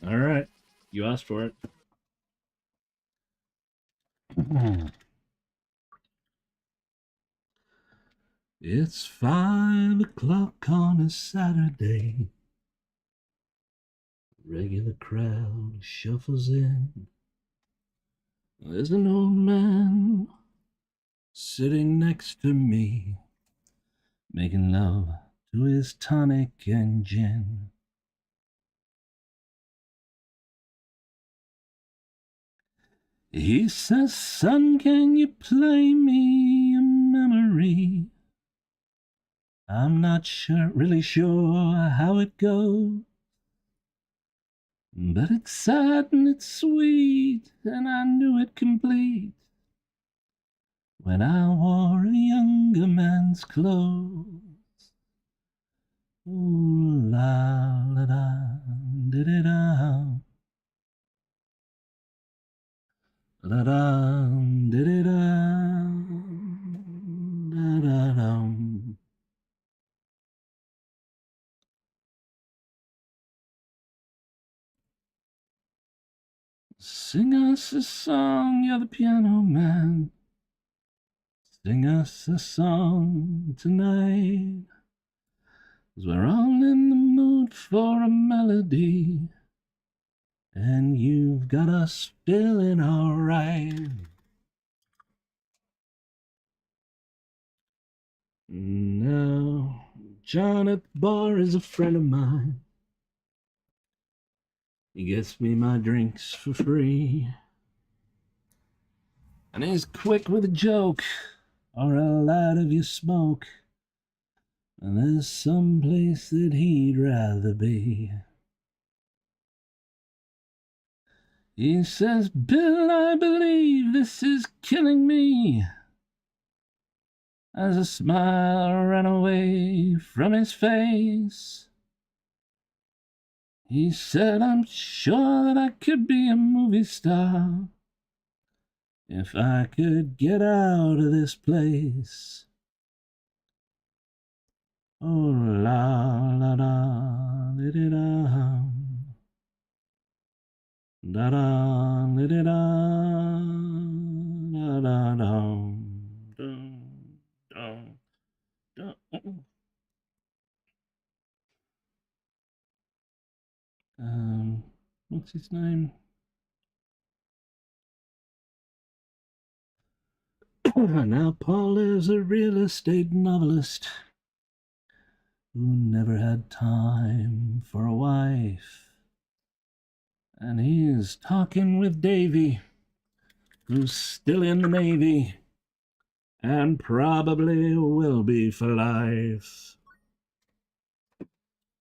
All right. You asked for it. It's 5 o'clock on a Saturday. Regular crowd shuffles in. There's an old man sitting next to me, making love to his tonic and gin. He says, son, can you play me a memory? I'm not really sure how it goes, but it's sad and it's sweet, and I knew it complete when I wore a younger man's clothes. Ooh, la la da, da da da, la da, da da da, da da da. Sing us a song, you're the piano man. Sing us a song tonight, 'cause we're all in the mood for a melody, and you've got us feeling alright. Now, John at the bar is a friend of mine. He gets me my drinks for free, and he's quick with a joke or a light of your smoke, and there's some place that he'd rather be. He says, Bill, I believe this is killing me, as a smile ran away from his face. He said, I'm sure that I could be a movie star if I could get out of this place. Oh, la la da, da da da, da da da da da da da da da. What's his name? Now Paul is a real estate novelist who never had time for a wife, and he's talking with Davy, who's still in the Navy and probably will be for life.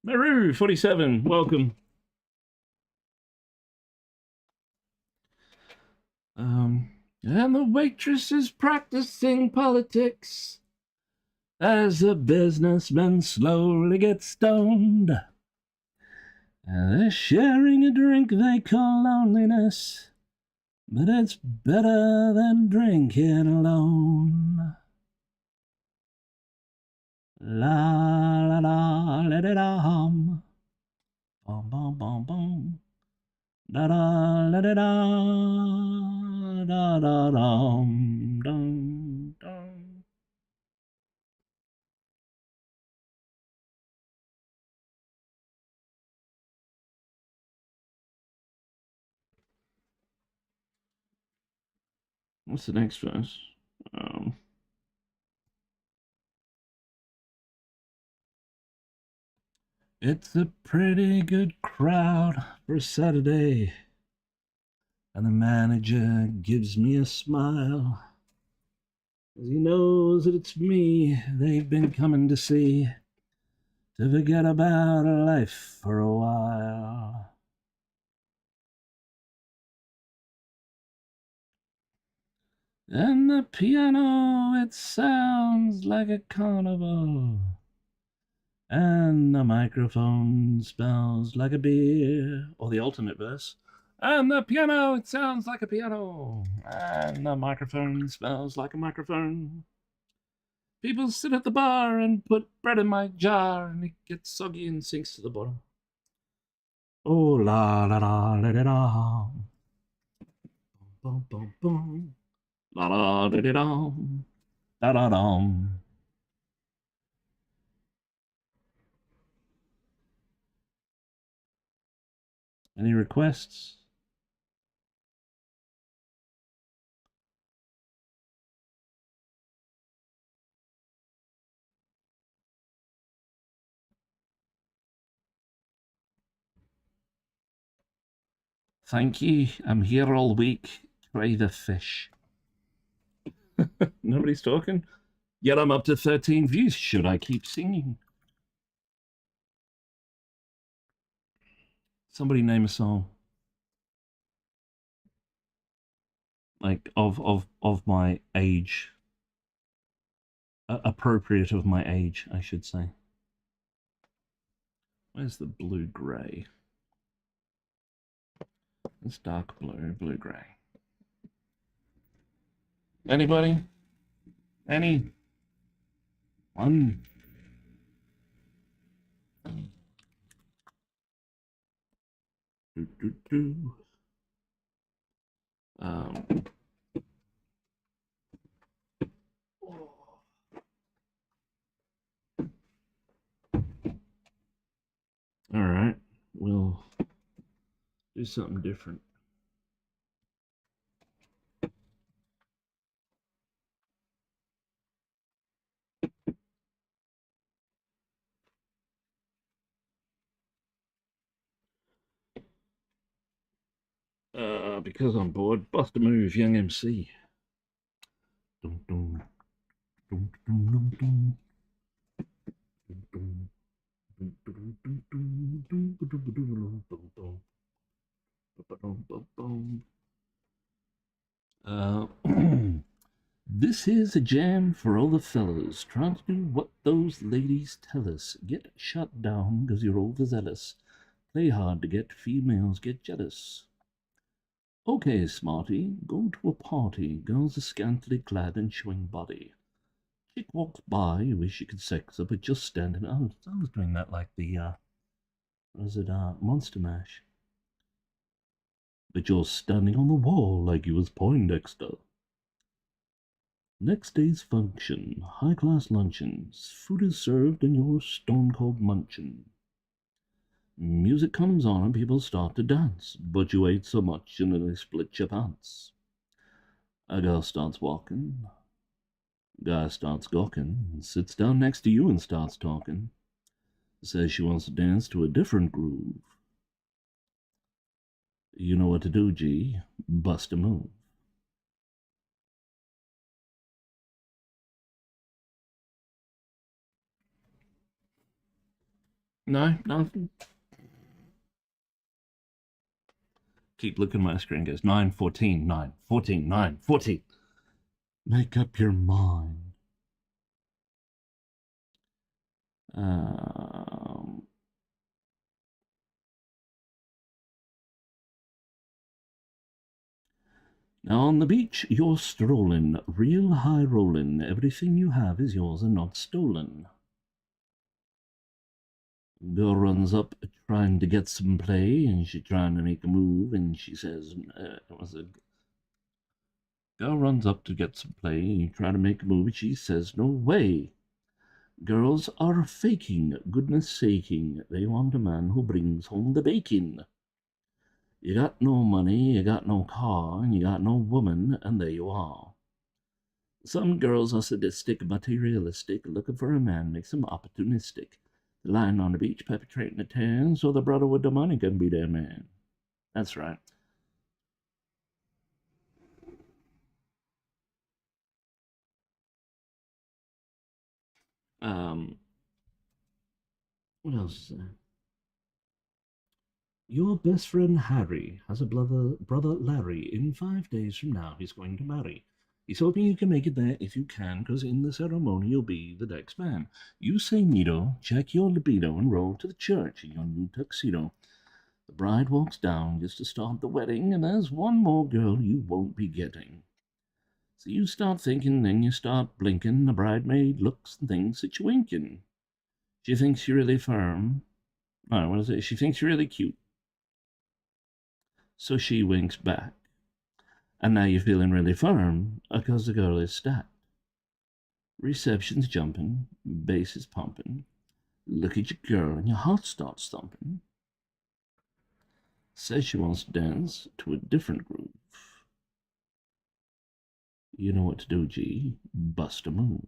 Maru 47, welcome. And the waitress is practicing politics as the businessmen slowly get stoned. And they're sharing a drink they call loneliness, but it's better than drinking alone. La la la la da da hum, bum bum bum bum, da da la da da da da dum dum dum. What's the next verse? It's a pretty good crowd for Saturday. And the manager gives me a smile, 'cause he knows that it's me they've been coming to see, to forget about life for a while. And the piano, it sounds like a carnival. And the microphone smells like a beer. Or the alternate verse. And the piano, it sounds like a piano. And the microphone smells like a microphone. People sit at the bar and put bread in my jar, and it gets soggy and sinks to the bottom. Oh, la la la la la la. Boom, boom, boom. La la da da da. Da da dum. Any requests? Thank you. I'm here all week. Try the fish. Nobody's talking. Yet I'm up to 13 views. Should I keep singing? Somebody name a song. Like of my age. Appropriate of my age, I should say. Where's the blue-gray? It's dark blue, blue-gray. Anybody? Any? One? Do, do, do. All right, we'll do something different. Because I'm bored, bust a move, young MC. Dum, dum, dum, dum, dum, dum. This is a jam for all the fellas trying to do what those ladies tell us. Get shut down because you're overzealous. Play hard to get females get jealous. Okay, smarty, go to a party. Girls are scantily clad and showing body. Chick walks by, you wish you could sex her, but just standing. I was doing that like the Monster Mash. But you're standing on the wall like you was Poindexter. Next day's function, high-class luncheons. Food is served and you're stone-cold munchin'. Music comes on and people start to dance, but you ate so much and then they split your pants. A girl starts walking. Guy starts gawking, sits down next to you and starts talking. Says she wants to dance to a different groove. You know what to do, G. Bust a move. No, nothing. Keep looking at my screen, goes 9, 14, 9, 14, 9, 14. Make up your mind. Now on the beach, you're strolling, real high rolling. Everything you have is yours and not stolen. Girl runs up trying to get some play, and she's trying to make a move, and she says, Girl runs up to get some play, and you try to make a move, and she says, no way. Girls are faking, goodness saking. They want a man who brings home the bacon. You got no money, you got no car, and you got no woman, and there you are. Some girls are sadistic, materialistic, looking for a man makes them opportunistic. Lying on the beach, perpetrating a tan, so the brother with the money can be their man. That's right. What else is there? Your best friend Harry has a brother Larry. In 5 days from now, he's going to marry. He's hoping you can make it there if you can, because in the ceremony you'll be the next man. You say neato, check your libido, and roll to the church in your new tuxedo. The bride walks down just to start the wedding, and there's one more girl you won't be getting. So you start thinking, then you start blinking. The bridemaid looks and thinks that you're winking. She thinks you're really firm. Oh, what is it? She thinks you're really cute. So she winks back. And now you're feeling really firm because the girl is stacked. Reception's jumping, bass is pumping. Look at your girl and your heart starts thumping. Says she wants to dance to a different groove. You know what to do, G. Bust a move.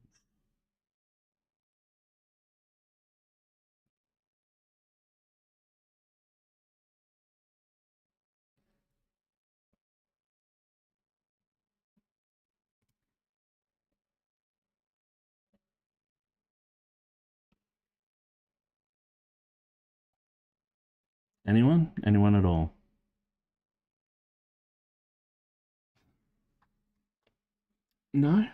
Anyone? Anyone at all? No?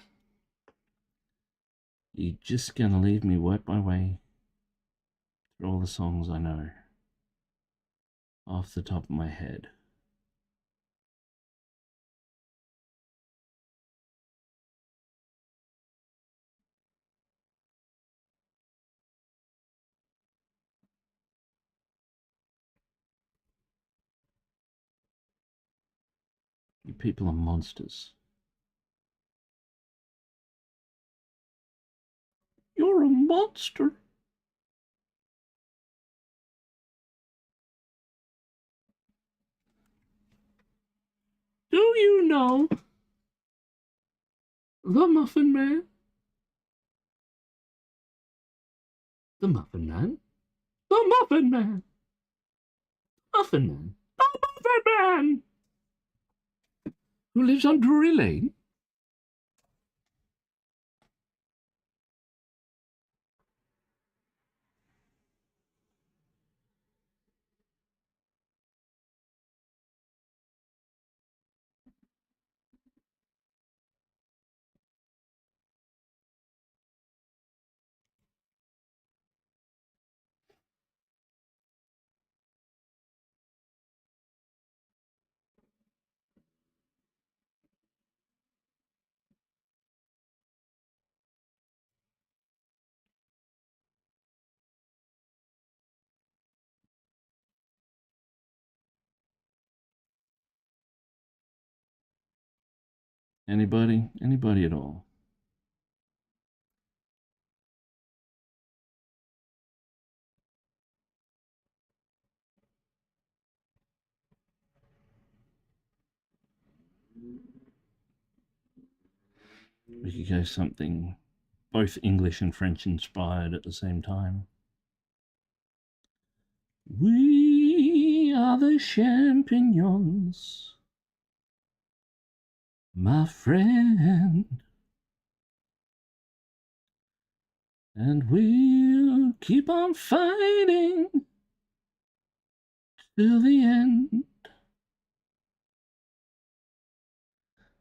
You're just gonna leave me work my way through all the songs I know off the top of my head. You people are monsters. You're a monster. Do you know the Muffin Man? The Muffin Man? The Muffin Man! Muffin Man! The Muffin Man! Who lives on Drury Lane? Anybody? Anybody at all? We could go something both English and French inspired at the same time. We are the champions, my friend, and we'll keep on fighting till the end.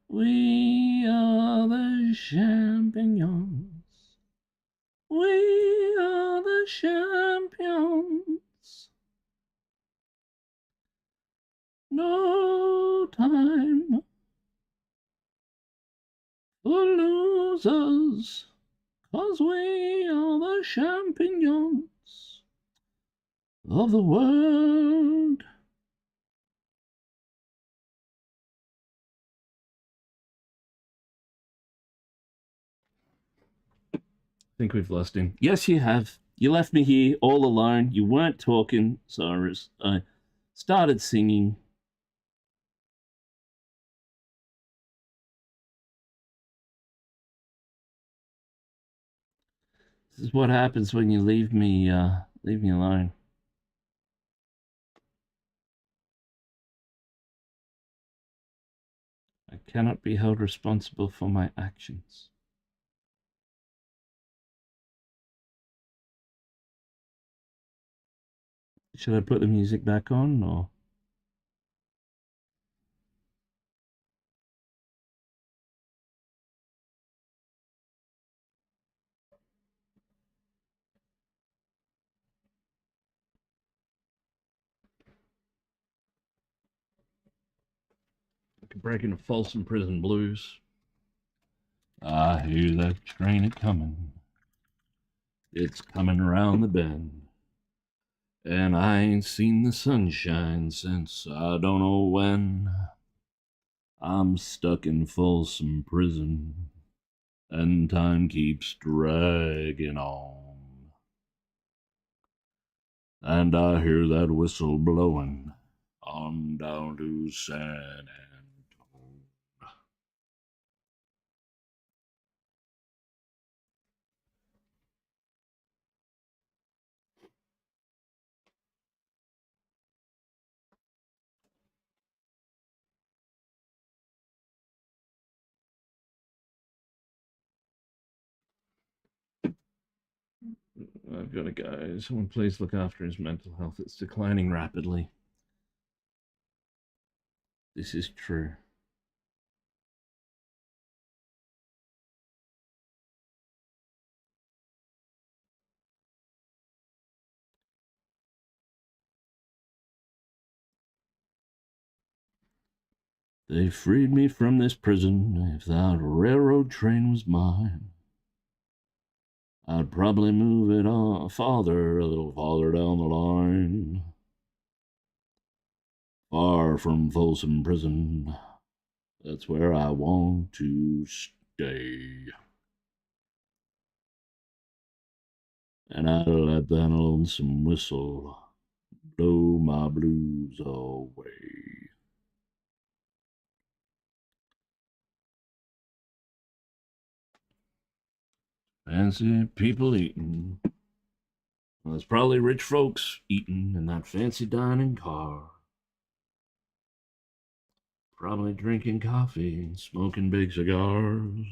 We are the champions. We are the champions. No time for losers, 'cause we are the champions of the world. I think we've lost him. Yes, you have. You left me here all alone. You weren't talking, so I started singing. This is what happens when you leave me alone. I cannot be held responsible for my actions. Should I put the music back on, or? I could break into Folsom Prison Blues. I hear that train a-comin'. It's coming around the bend. And I ain't seen the sunshine since I don't know when. I'm stuck in Folsom Prison, and time keeps dragging on. And I hear that whistle blowing on down to San Antone. I've got to go. Someone please look after his mental health. It's declining rapidly. This is true. They freed me from this prison. If that railroad train was mine, I'd probably move it on farther, a little farther down the line. Far from Folsom Prison, that's where I want to stay. And I let that lonesome whistle blow my blues away. Fancy people eating. Well, there's probably rich folks eating in that fancy dining car. Probably drinking coffee and smoking big cigars.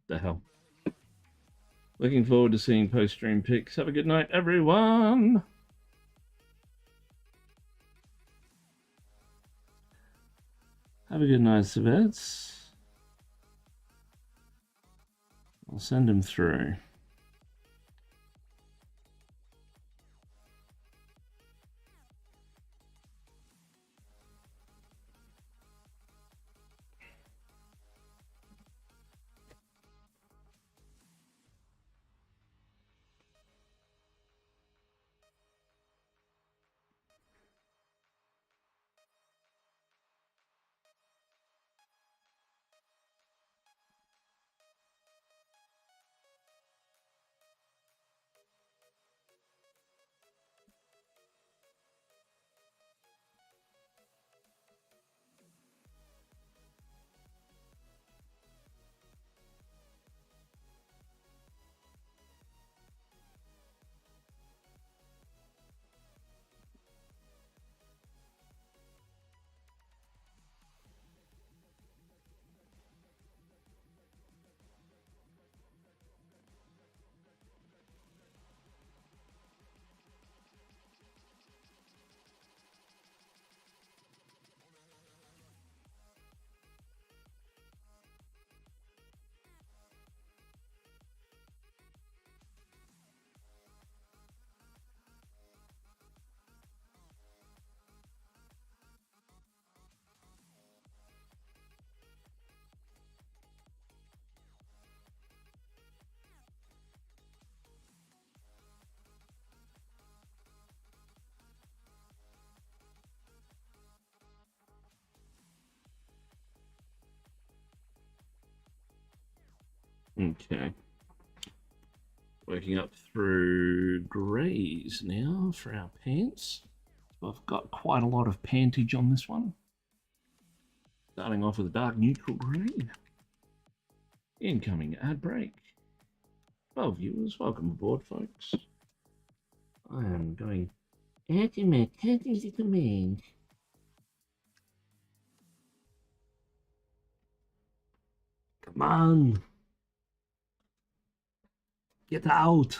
The hell. Looking forward to seeing post-stream pics. Have a good night, everyone. Have a good night, Savets. I'll send him through. Okay. Working up through greys now for our pants. I've got quite a lot of pantage on this one. Starting off with a dark neutral green. Incoming ad break. Well, viewers, welcome aboard, folks. I am going automatically. Come on. Get out.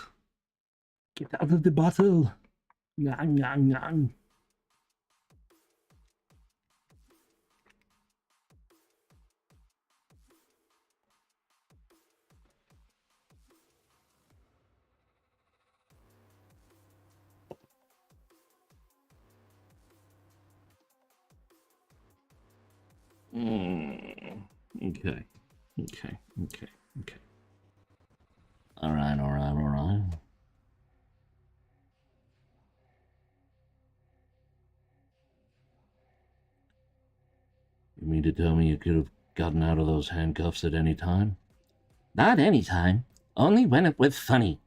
Get out of the bottle. Ngang, ngang, ngang. Okay. All right. You mean to tell me you could have gotten out of those handcuffs at any time? Not any time. Only when it was funny.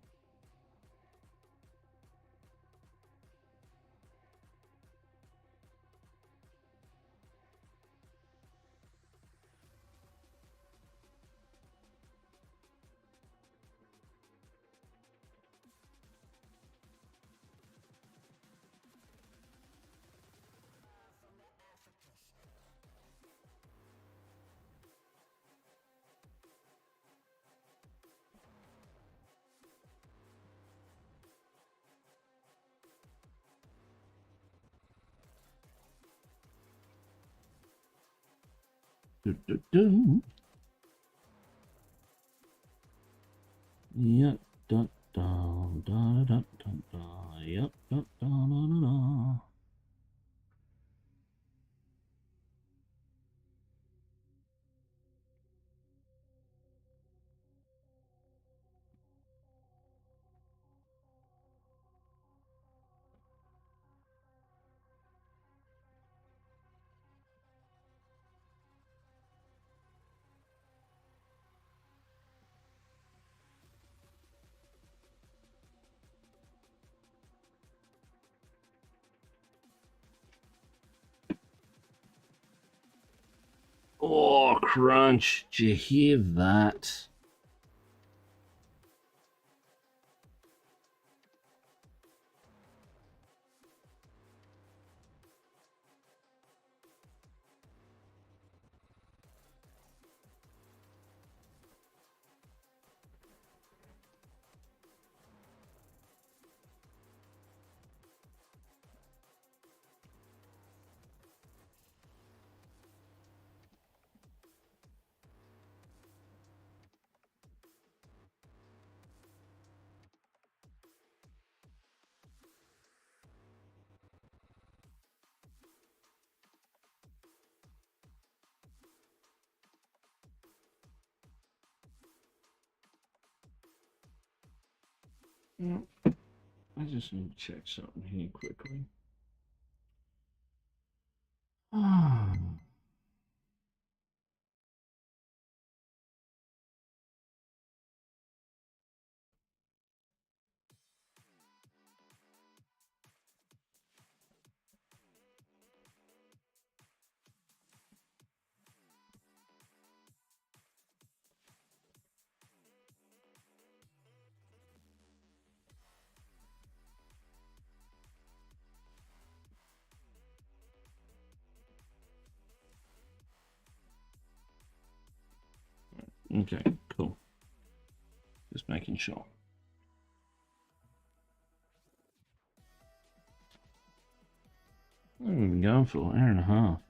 Yep. Da, da, da, da, da, da. Yep. Da, da, da, da, da. Oh, crunch. Did you hear that? I just need to check something here quickly. Okay, cool. Just making sure. We've been going for an hour and a half.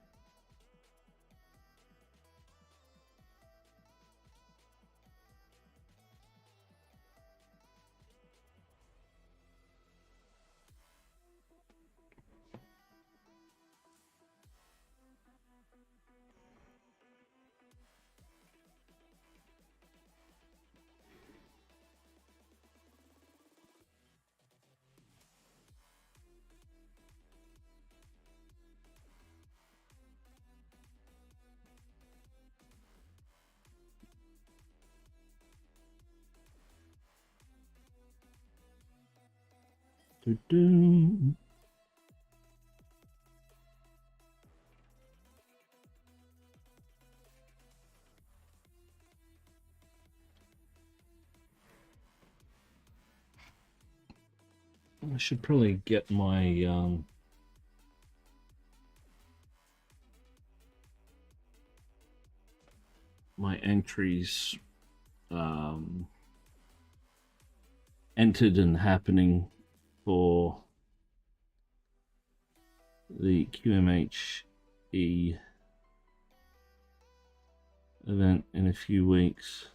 Do-do. I should probably get my my entries entered and happening for the QMHE event in a few weeks.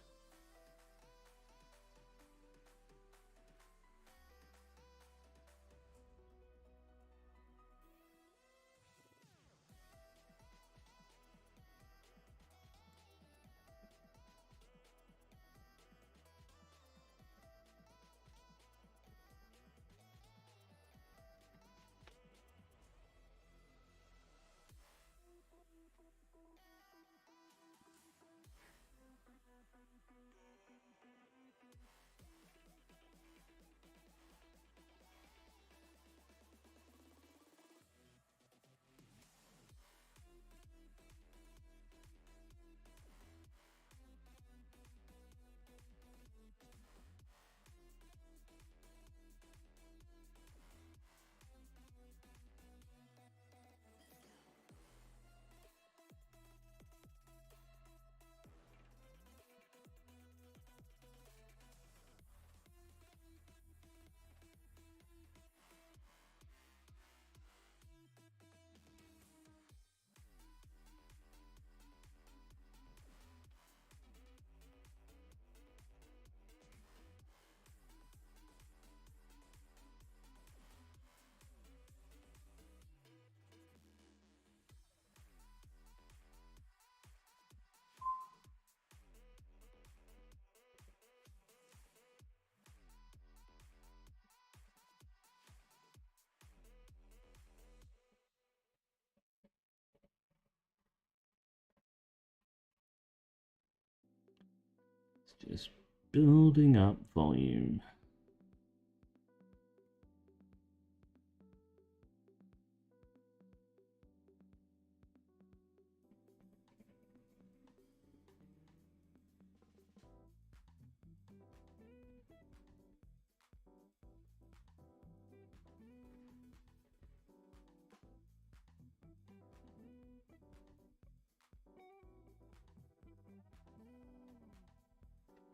It's just building up volume.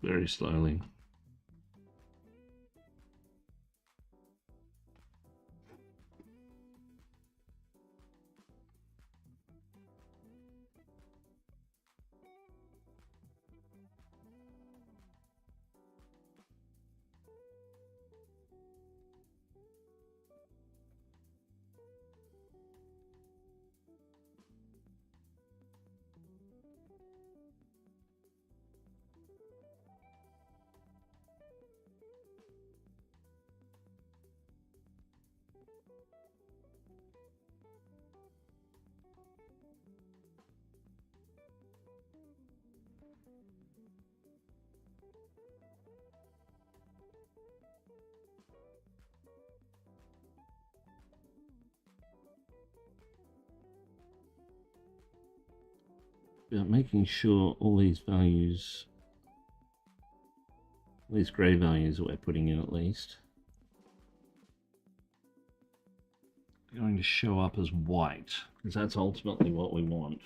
Very slowly. But making sure all these values, these grey values that we're putting in at least, are going to show up as white, because that's ultimately what we want.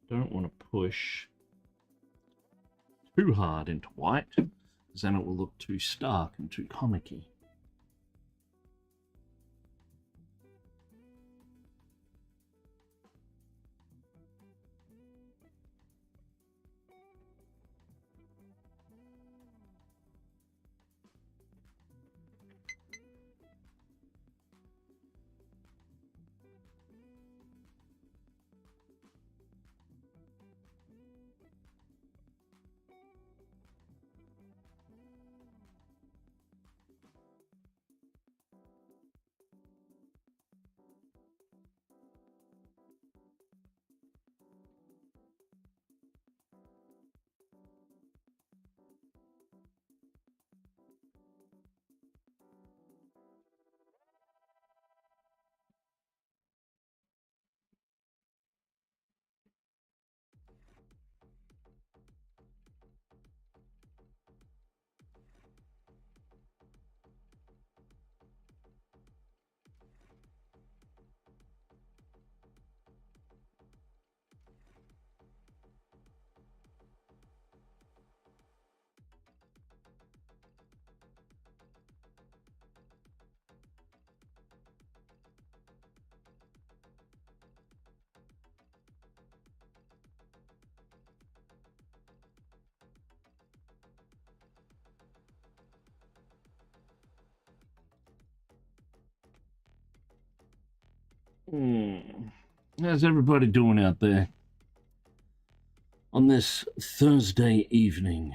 Don't want to push too hard into white, because then it will look too stark and too comic-y. How's everybody doing out there on this Thursday evening?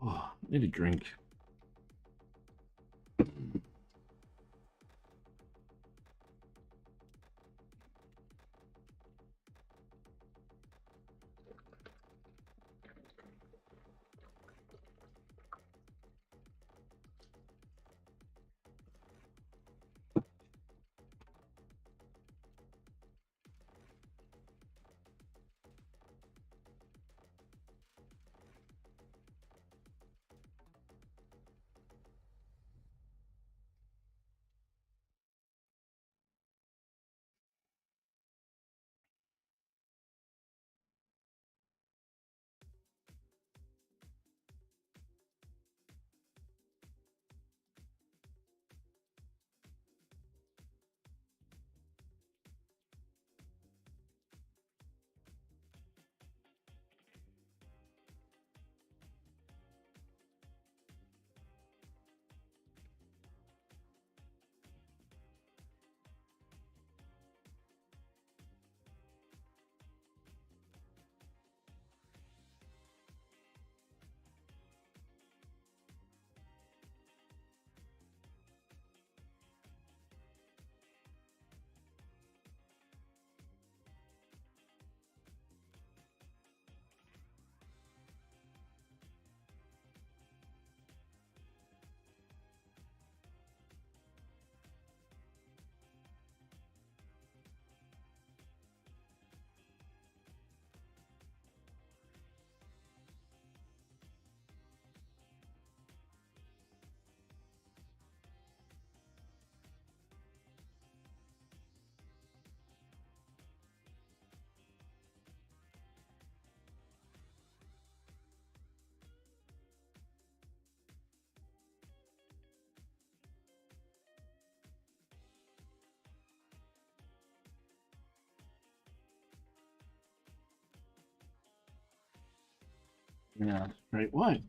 Oh, need a drink. Yeah, right. What?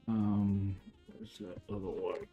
Where's that other one?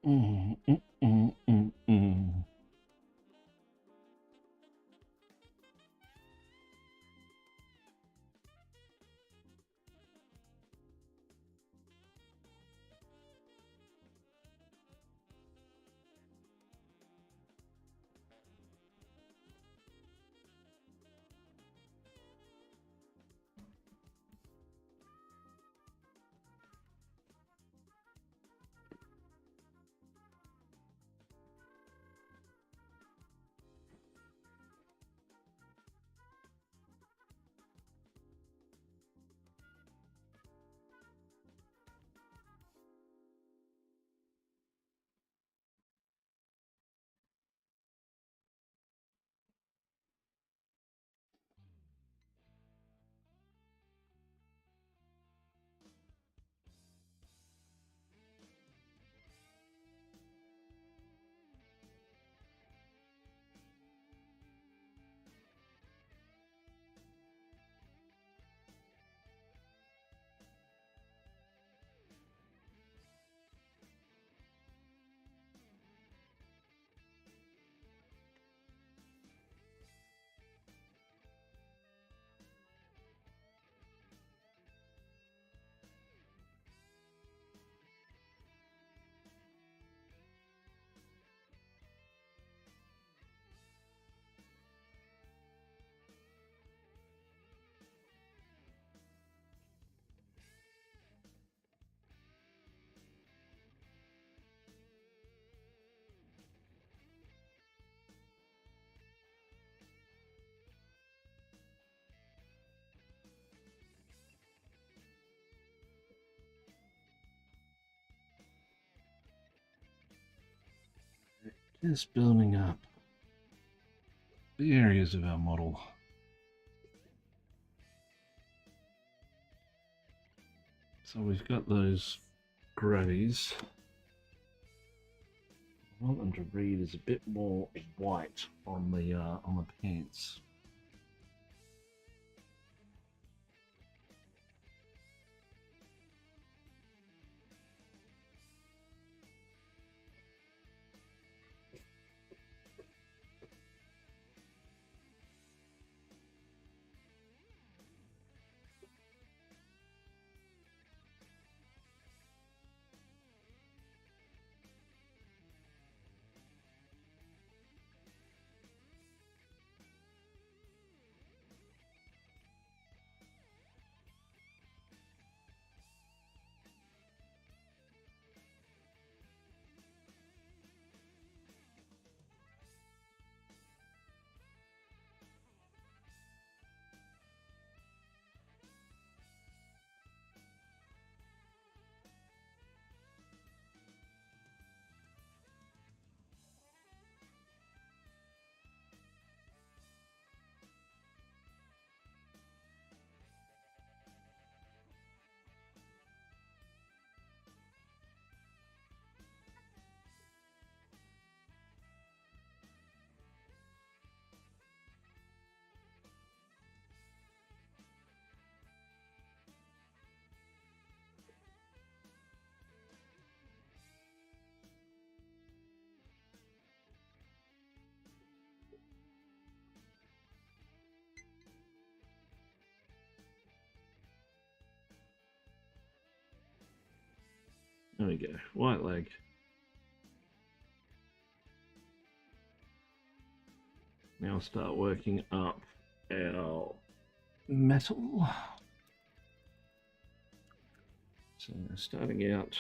Mm, mm, mm, mm, mm. Just building up the areas of our model. So we've got those greys. I want them to read as a bit more white on the pants. There we go. White leg. Now start working up our metal. So starting out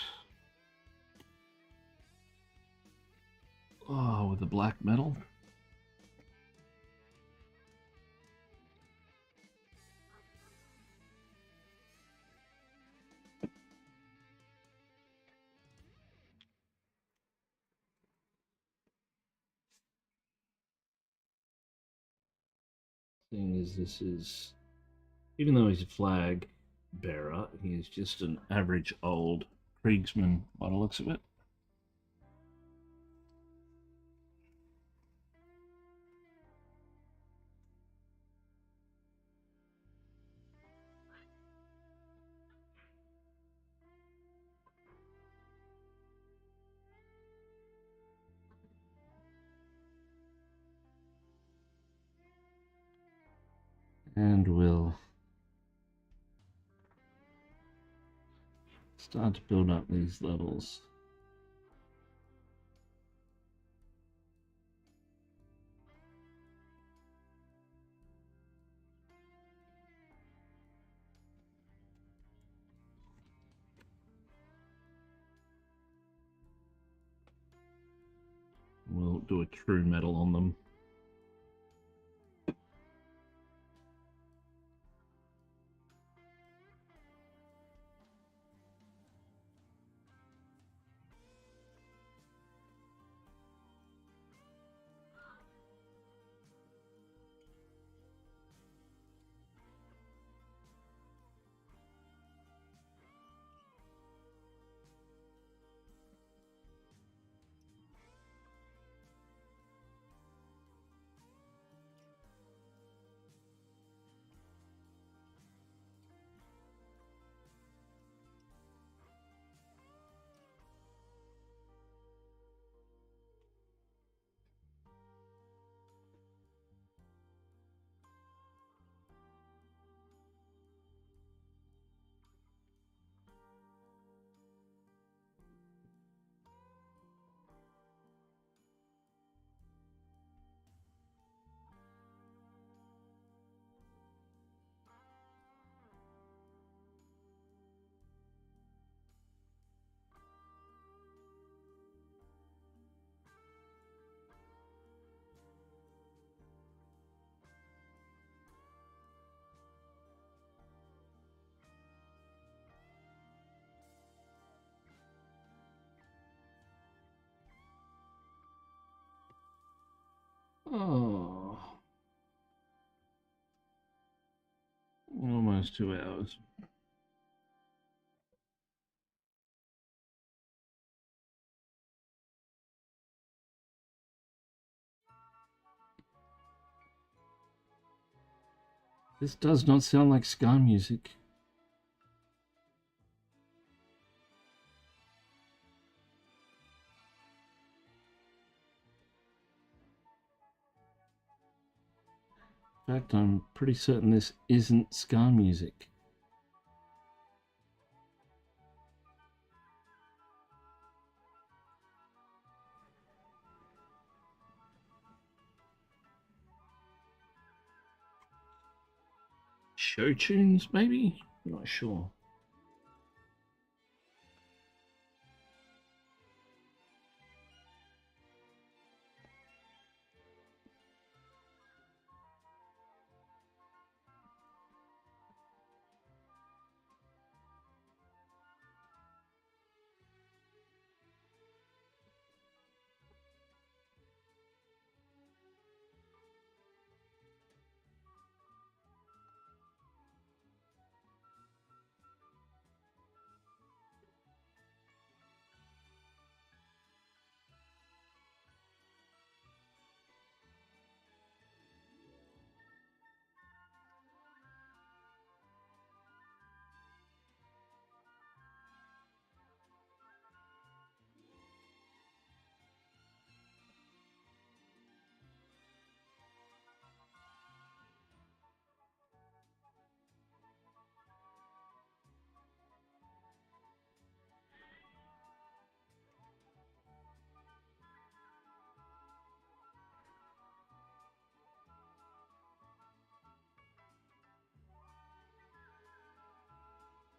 with the black metal. Thing is, this is, even though he's a flag bearer, he is just an average old Kriegsman by the looks of it. And we'll start to build up these levels. We'll do a true metal on them. Oh, almost 2 hours. This does not sound like ska music. In fact, I'm pretty certain this isn't ska music. Show tunes, maybe? I'm not sure.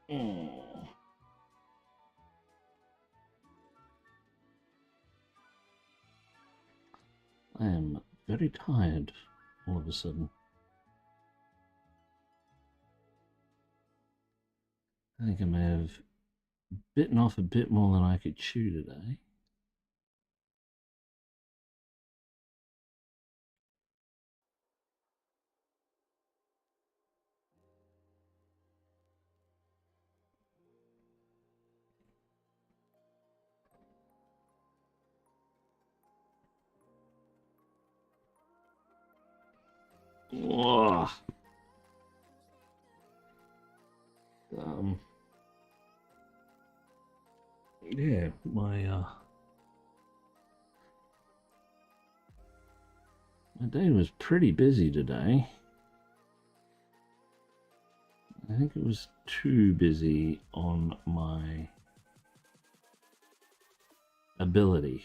Oh, I am very tired all of a sudden. I think I may have bitten off a bit more than I could chew today. Whoa. Yeah, my day was pretty busy today. I think it was too busy on my ability.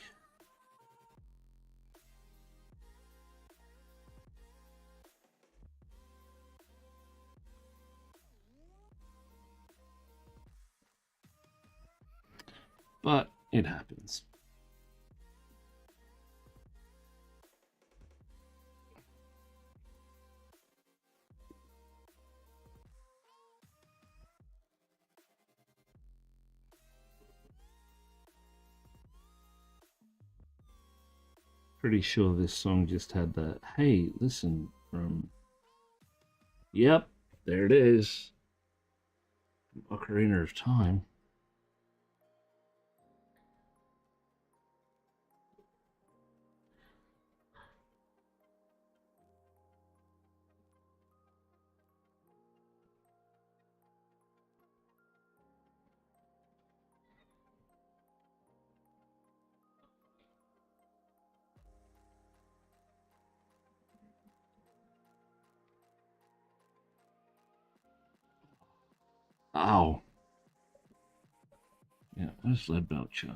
But it happens. Pretty sure this song just had that, hey, listen, from. Yep, there it is. Ocarina of Time. Ow. Yeah, where's Lead Belcher?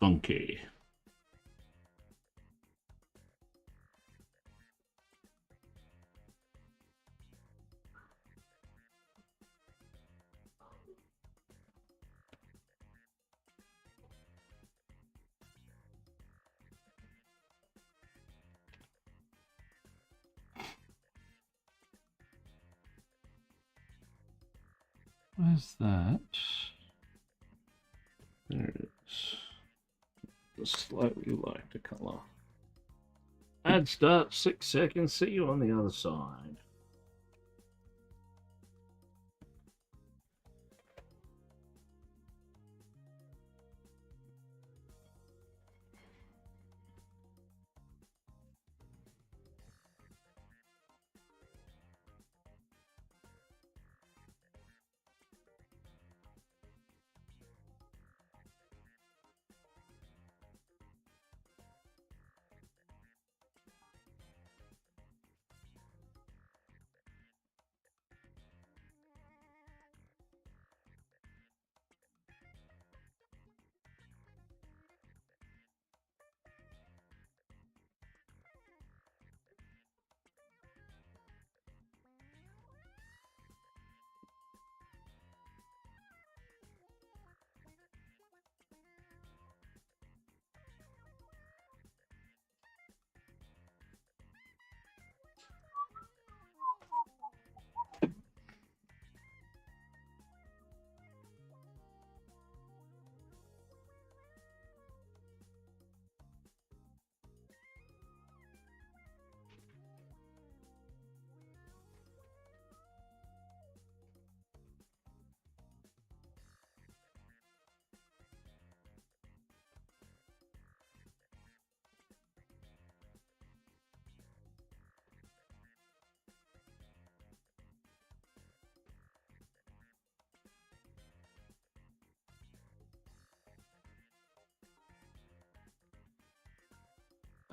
Funky. Where's that? There it is. The slightly lighter color. Ad start 6 seconds. See you on the other side.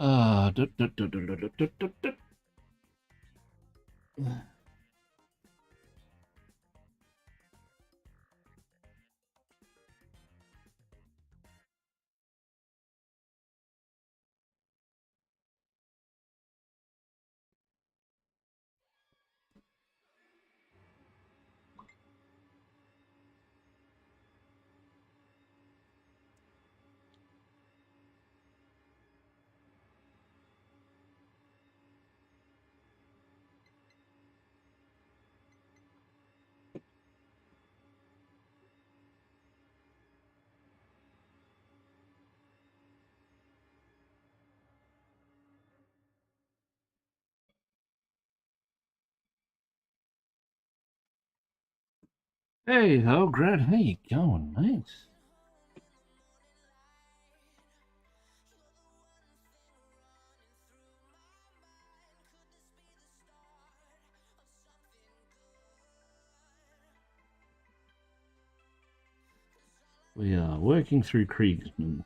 Ah, hey, how Grant, how you going, mate? We are working through Kriegsman.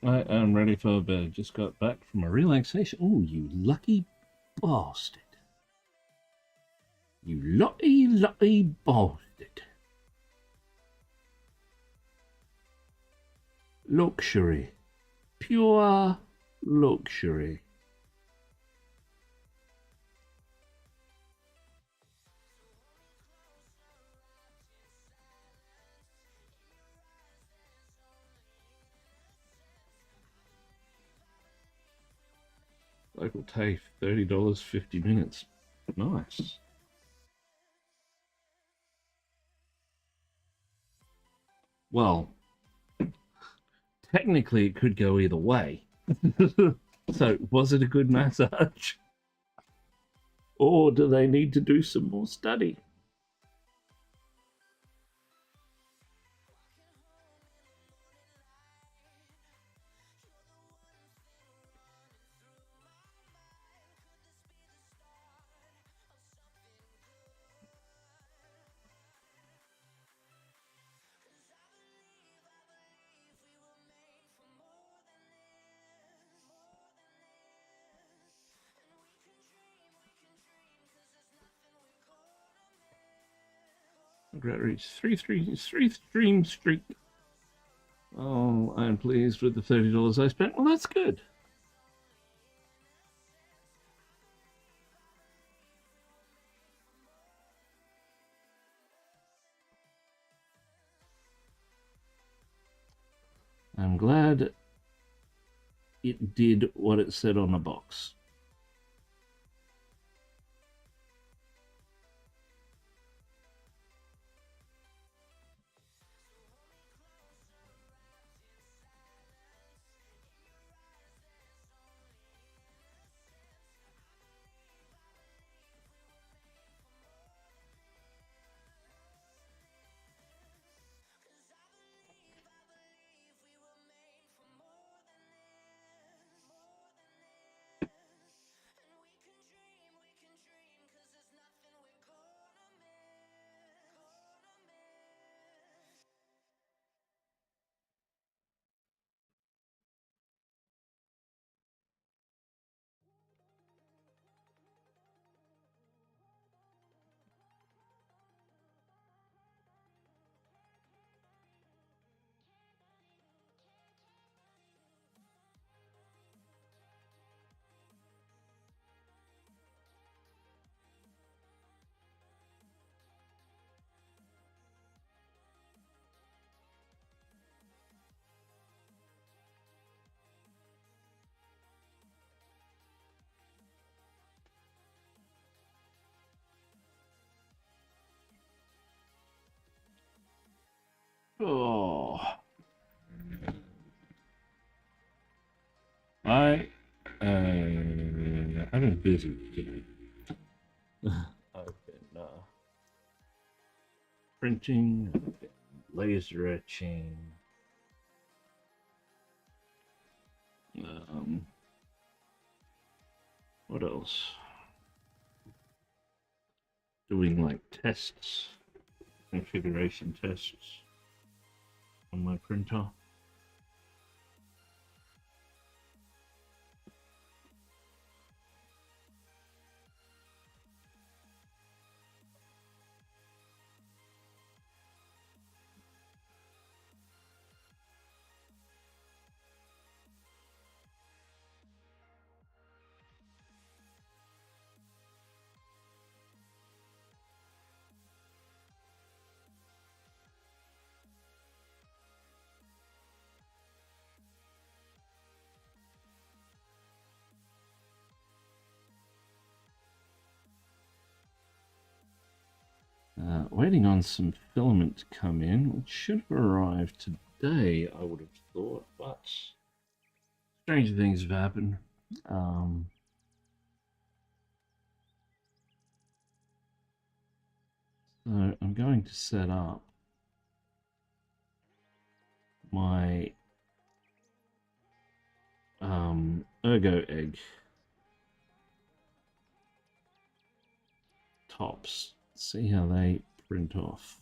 I am ready for bed. Just got back from a relaxation. Oh, you lucky bastard. You lucky bastard. Luxury. Pure luxury. Local TAFE, $30, 50 minutes. Nice. Well, technically it could go either way. So, was it a good massage? Or do they need to do some more study? Great reach. Three stream streak. Oh, I'm pleased with the $30 I spent. Well, that's good. I'm glad it did what it said on the box. Oh, I've been busy today. I've been printing, I've been laser etching, What else? Doing like tests, configuration tests on my printer. Waiting on some filament to come in, which should have arrived today, I would have thought, but strange things have happened. So I'm going to set up my ergo egg tops. See how they print off.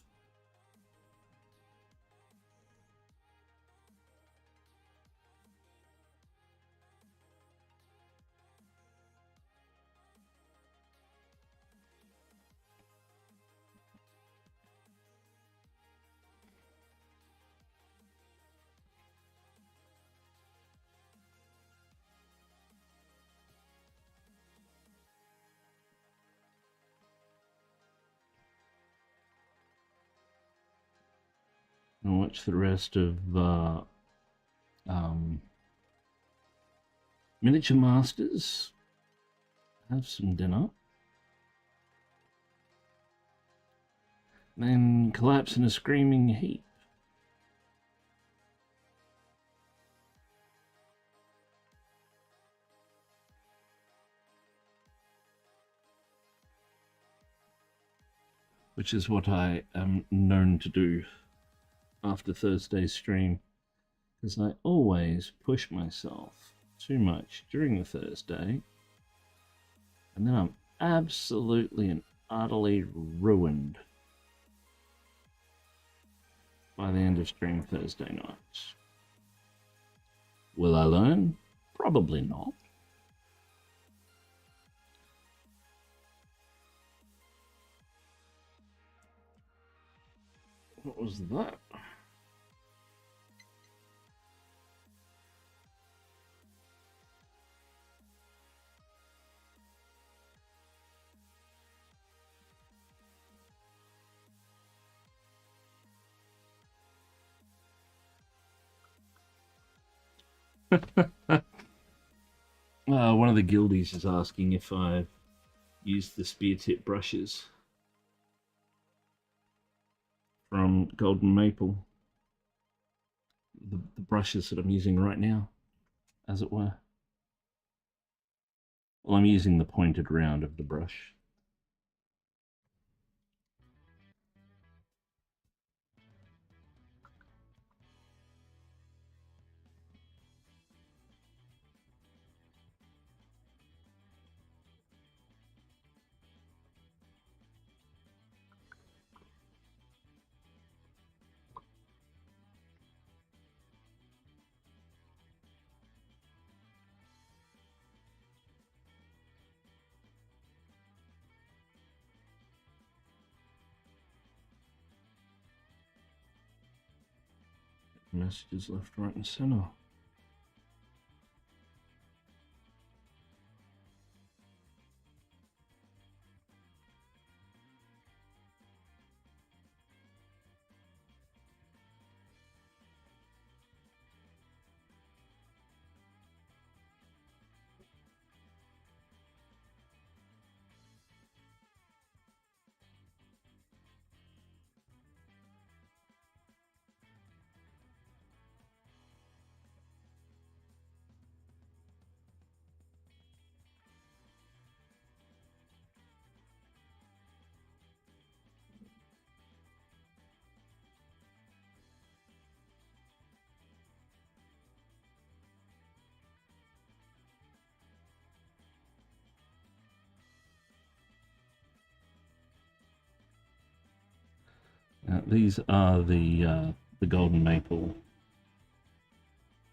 And watch the rest of Miniature Masters have some dinner, then collapse in a screaming heap. Which is what I am known to do after Thursday's stream, because I always push myself too much during the Thursday, and then I'm absolutely and utterly ruined by the end of stream Thursday night. Will I learn? Probably not. What was that? One of the guildies is asking if I've used the spear tip brushes from Golden Maple. The brushes that I'm using right now, as it were. Well, I'm using the pointed round of the brush. Messages left, right, and center. These are the golden maple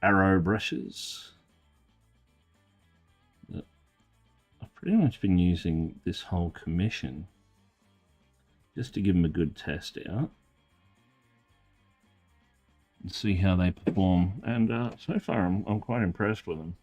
arrow brushes that I've pretty much been using this whole commission just to give them a good test out and see how they perform. And so far, I'm quite impressed with them.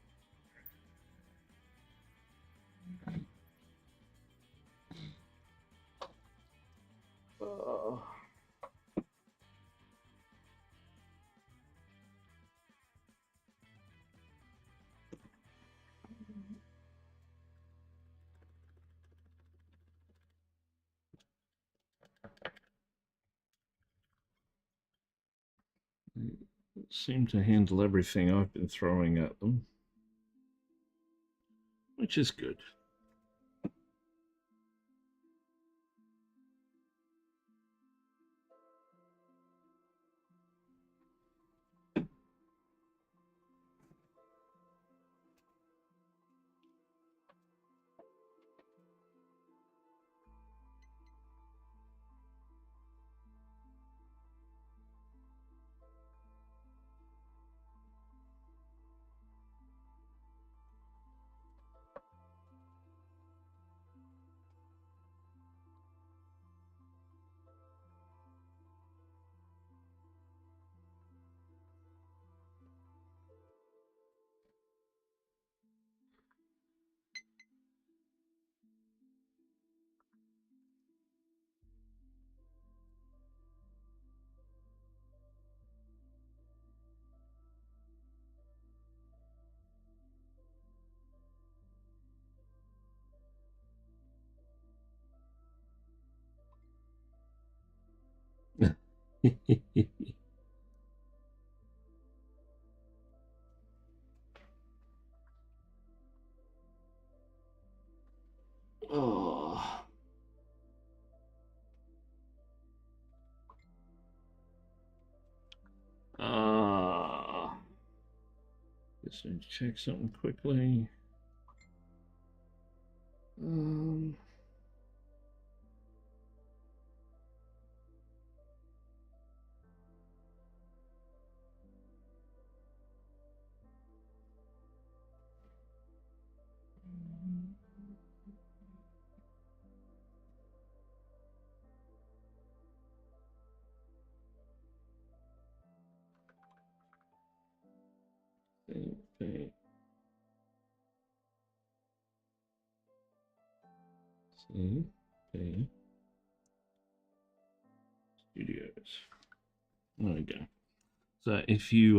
They seem to handle everything I've been throwing at them, which is good. Oh. Just need to check something quickly. Okay. Okay. Studios. There we go. So if you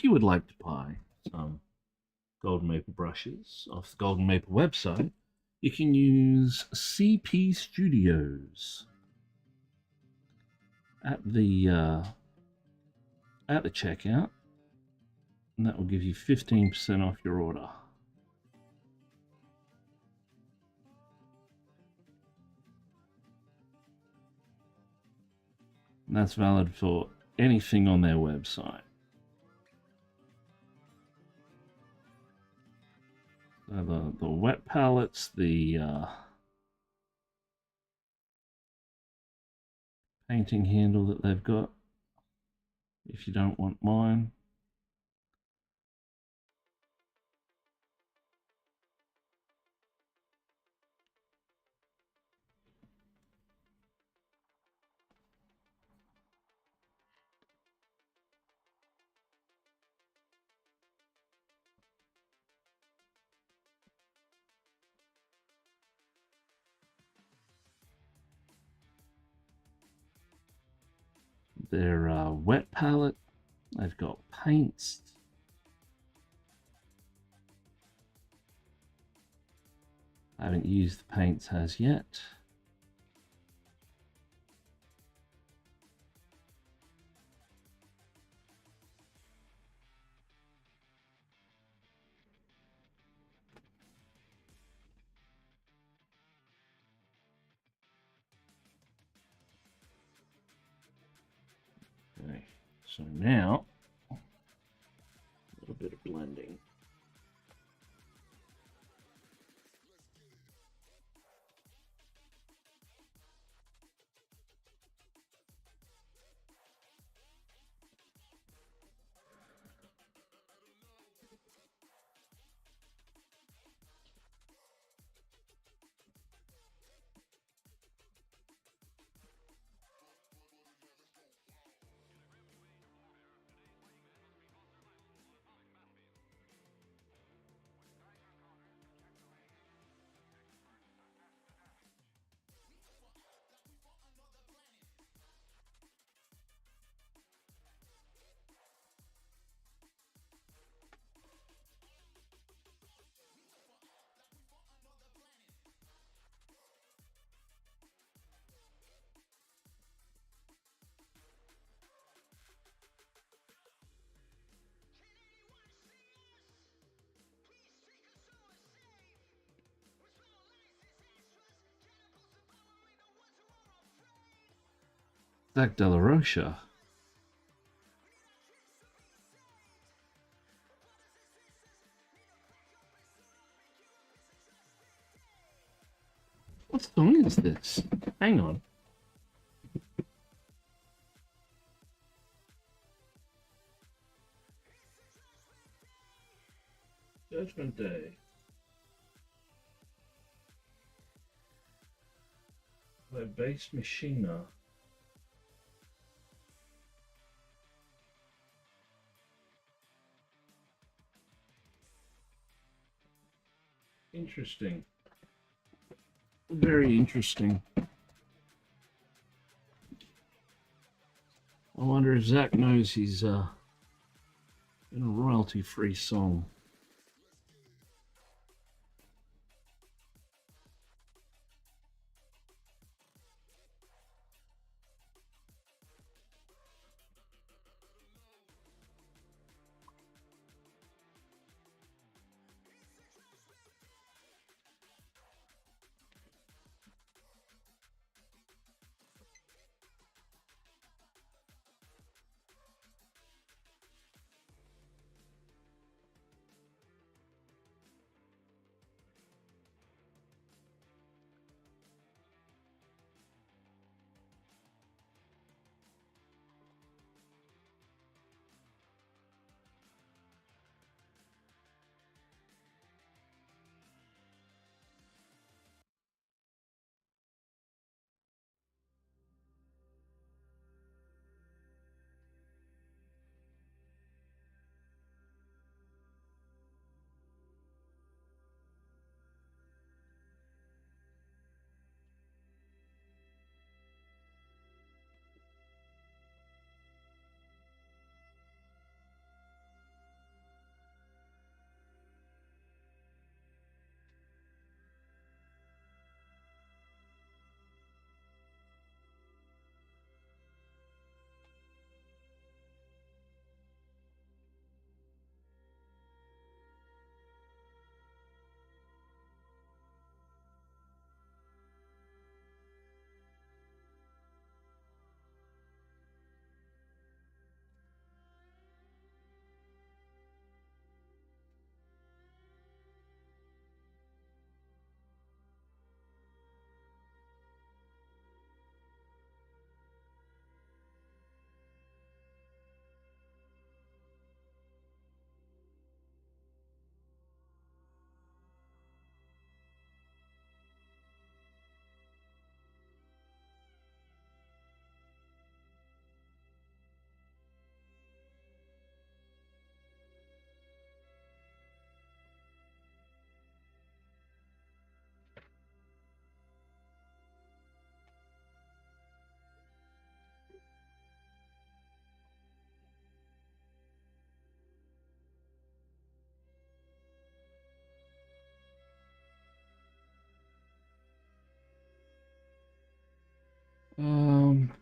would like to buy some golden maple brushes off the golden maple website, you can use CP Studios at the checkout, and that will give you 15% off your order. And that's valid for anything on their website. So the wet palettes, the painting handle that they've got, if you don't want mine. Their wet palette, they've got paints. I haven't used the paints as yet. Okay, so now a little bit of blending. Zach De La Rocha. What song is this? Hang on. Judgment Day. By Bass Machina. Interesting. Very interesting. I wonder if Zach knows he's in a royalty-free song.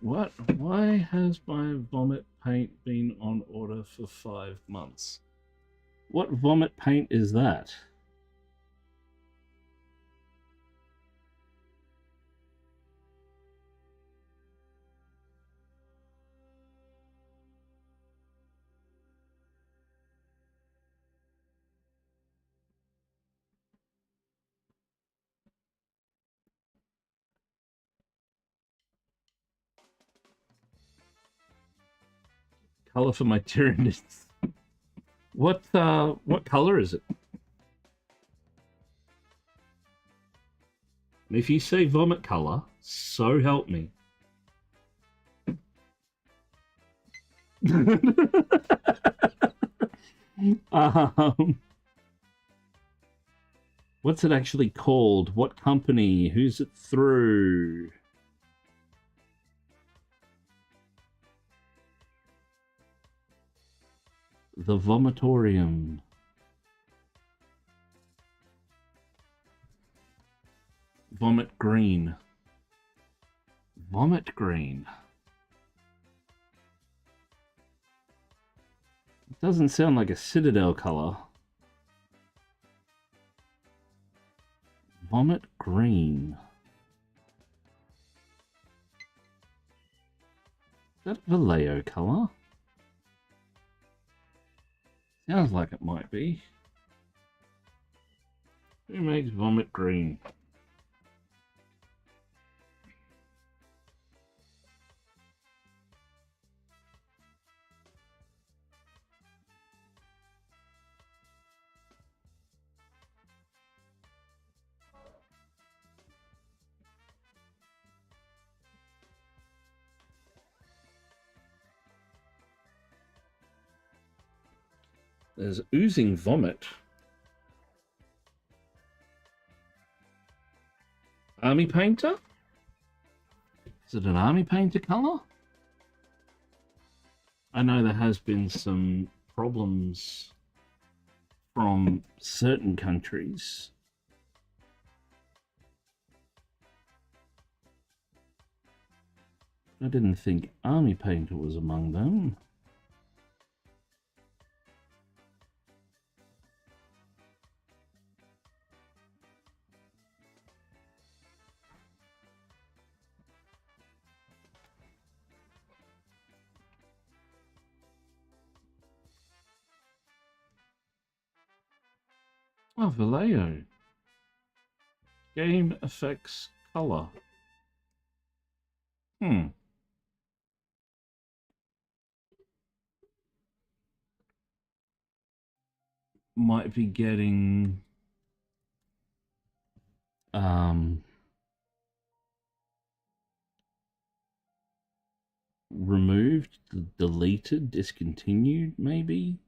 What? Why has my vomit paint been on order for 5 months? What vomit paint is that? Color for my Tyranids. What color is it? And if you say vomit color, so help me. What's it actually called? What company? Who's it through? The Vomitorium. Vomit green. Vomit green. It doesn't sound like a Citadel color. Vomit green. that Vallejo colour? Sounds like it might be. Who makes vomit green? There's oozing vomit. Army painter? Is it an army painter colour? I know there has been some problems from certain countries. I didn't think army painter was among them. Oh, Vallejo. Game effects color. Might be getting removed, deleted, discontinued, maybe.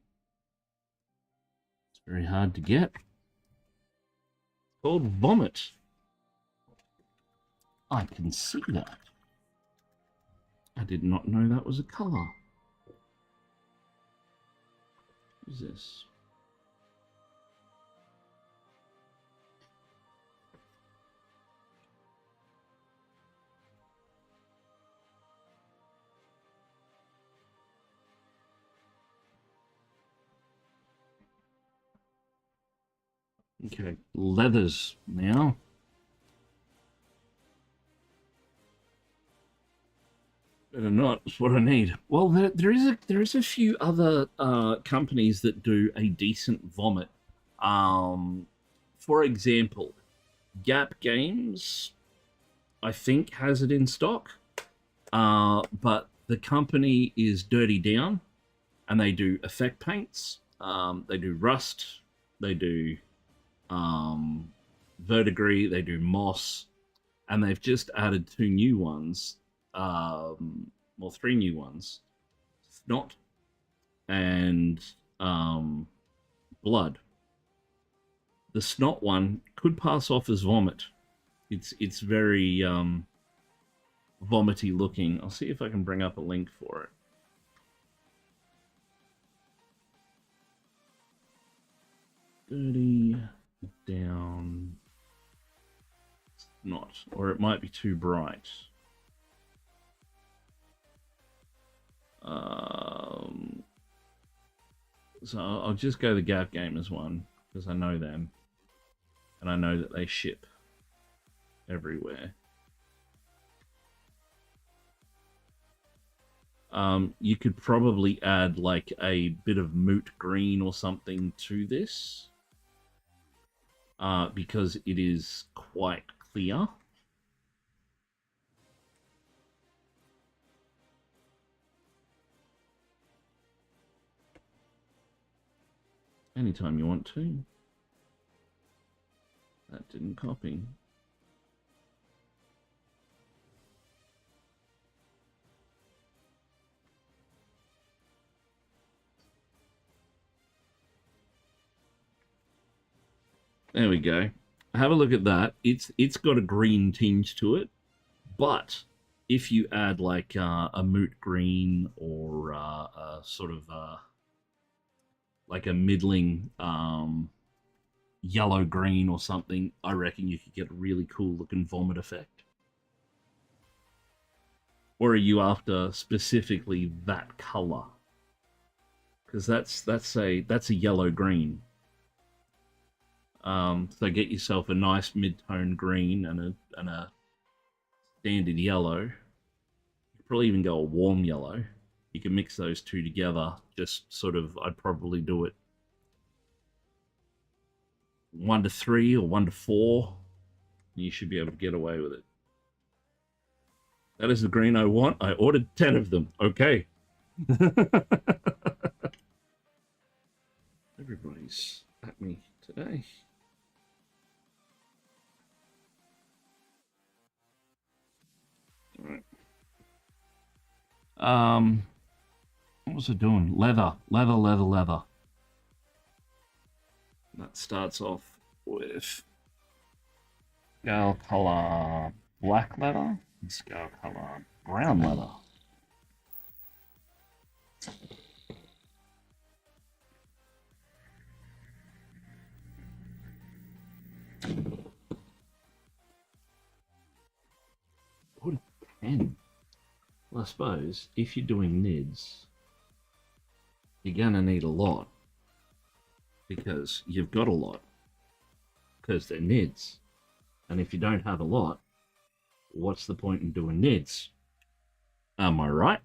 It's very hard to get. Called vomit. I can see that. I did not know that was a color. What is this? Okay, leathers now. Better not. It's what I need. Well, there is a few other companies that do a decent vomit. For example, Gap Games, I think, has it in stock. But the company is Dirty Down, and they do effect paints. They do rust. They do verdigris. They do moss, and they've just added 2 new ones. Well, 3 new ones. Snot and blood. The snot one could pass off as vomit. It's very vomity looking. I'll see if I can bring up a link for it. Dirty Down Snot, or it might be too bright. So I'll just go the Gap Gamers one because I know them, and I know that they ship everywhere. You could probably add like a bit of moot green or something to this, because it is quite clear. Anytime you want to. That didn't copy. There we go. Have a look at that. It's got a green tinge to it, but if you add like a moot green or a sort of like a middling yellow green or something, I reckon you could get a really cool looking vomit effect. Or are you after specifically that color? Because that's a yellow green. So get yourself a nice mid-tone green and a standard yellow. probably even go a warm yellow. You can mix those two together. Just sort of, I'd probably do it 1 to 3 or 1 to 4. You should be able to get away with it. That is the green I want. I ordered 10 of them. Okay. Everybody's at me today. All right. What was it doing? Leather. That starts off with scale color black leather and scale color brown leather. What a pen. Well, I suppose if you're doing NIDs, you're gonna need a lot because you've got a lot because they're NIDs. And if you don't have a lot, what's the point in doing NIDs? Am I right?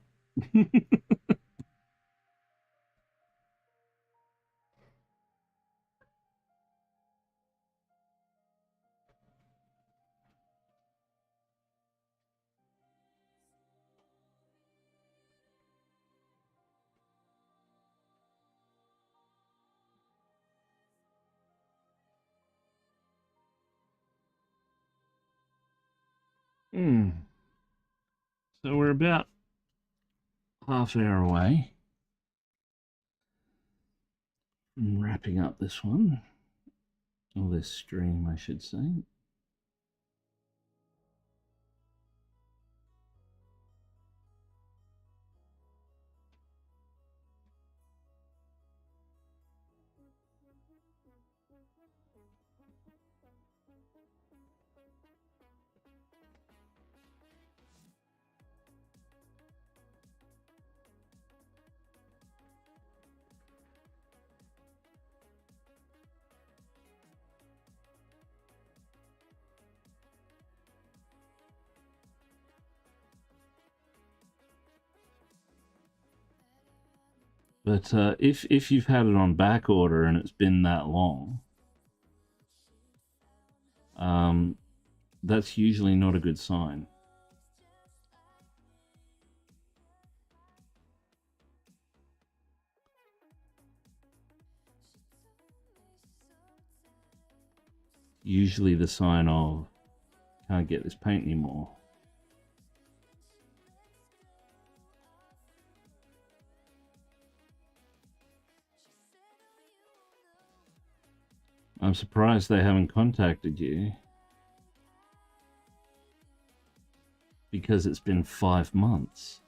So we're about half an hour away from wrapping up this one, or this stream, I should say. But if you've had it on back order and it's been that long, that's usually not a good sign. Usually the sign of can't get this paint anymore. I'm surprised they haven't contacted you because it's been 5 months.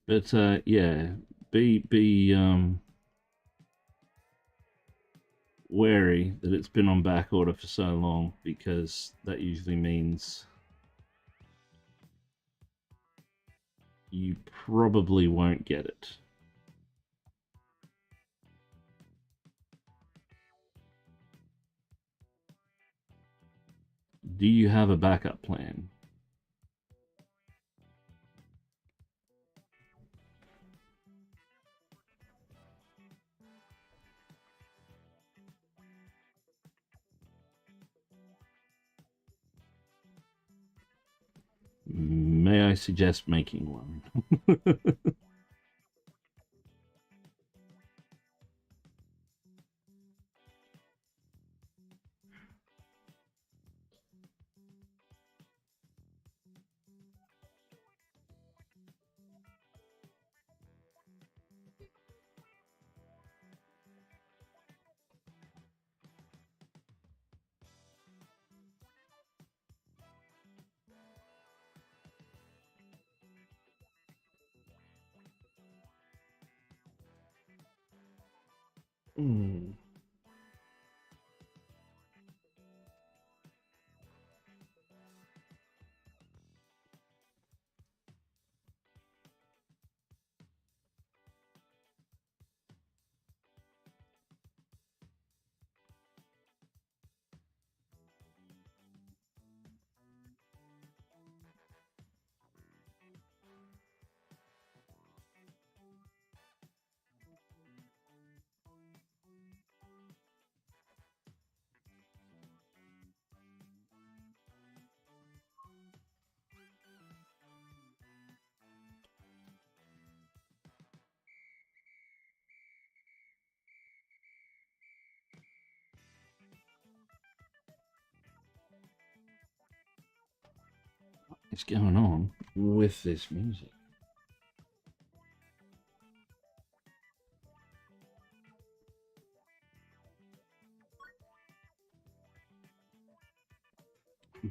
But yeah, be wary that it's been on back order for so long, because that usually means you probably won't get it. Do you have a backup plan? May I suggest making one? Mm. What's going on with this music?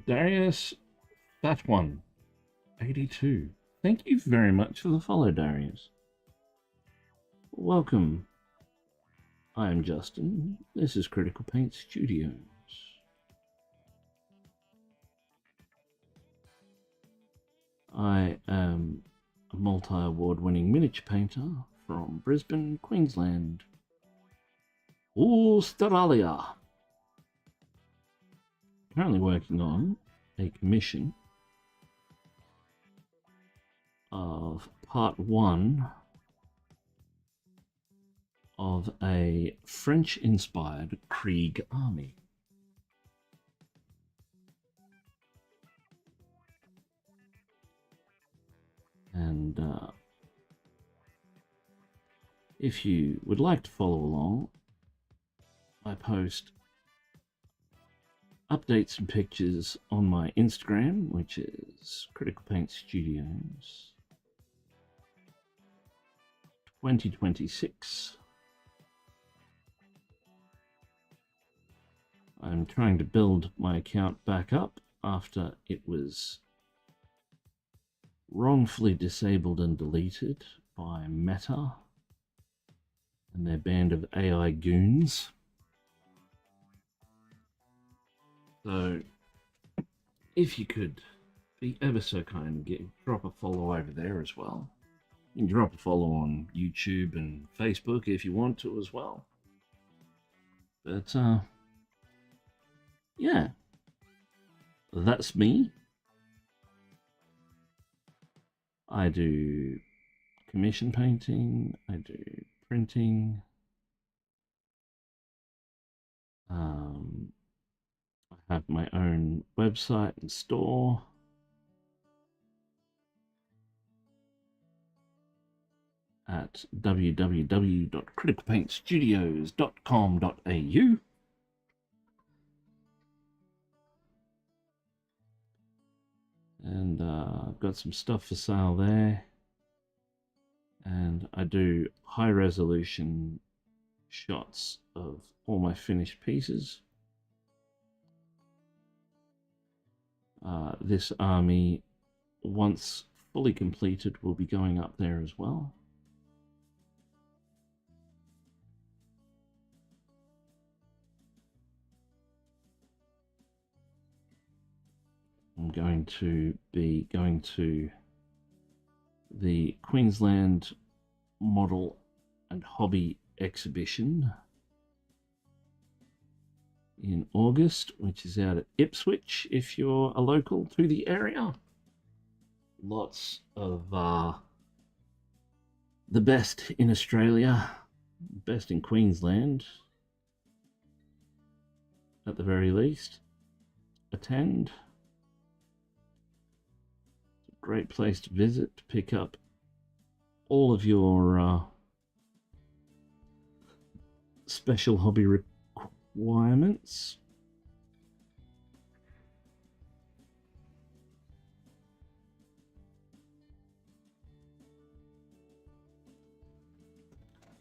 Darius, that one, 82. Thank you very much for the follow, Darius. Welcome. I am Justin. This is Critical Paint Studios. I am a multi-award winning miniature painter from Brisbane, Queensland, Australia. Currently working on a commission of part 1 of a French-inspired KRIEG army. And if you would like to follow along, I post updates and pictures on my Instagram, which is Critical Paint Studios 2026. I'm trying to build my account back up after it was wrongfully disabled and deleted by Meta and their band of AI goons. So, if you could be ever so kind and drop a follow over there as well. You can drop a follow on YouTube and Facebook if you want to as well. But, yeah, that's me. I do commission painting, I do printing. I have my own website and store. At www.criticalpaintstudios.com.au. And I've got some stuff for sale there. And I do high resolution shots of all my finished pieces. This army, once fully completed, will be going up there as well. I'm going to be going to the Queensland Model and Hobby Exhibition in August, which is out at Ipswich if you're a local to the area. Lots of the best in Australia, best in Queensland at the very least, attend. It's a great place to visit, to pick up all of your special hobby requirements.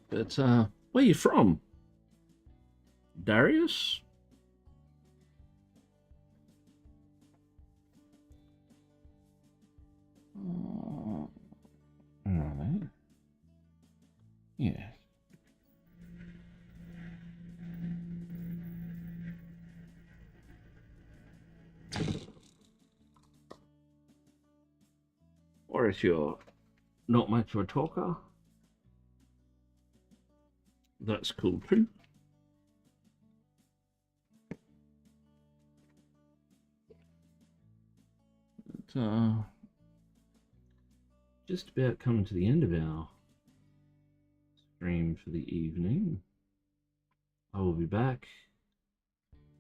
But where are you from, Darius? Right. Yeah. Or if you're not much of a talker, that's cool too. But, just about coming to the end of our stream for the evening. I will be back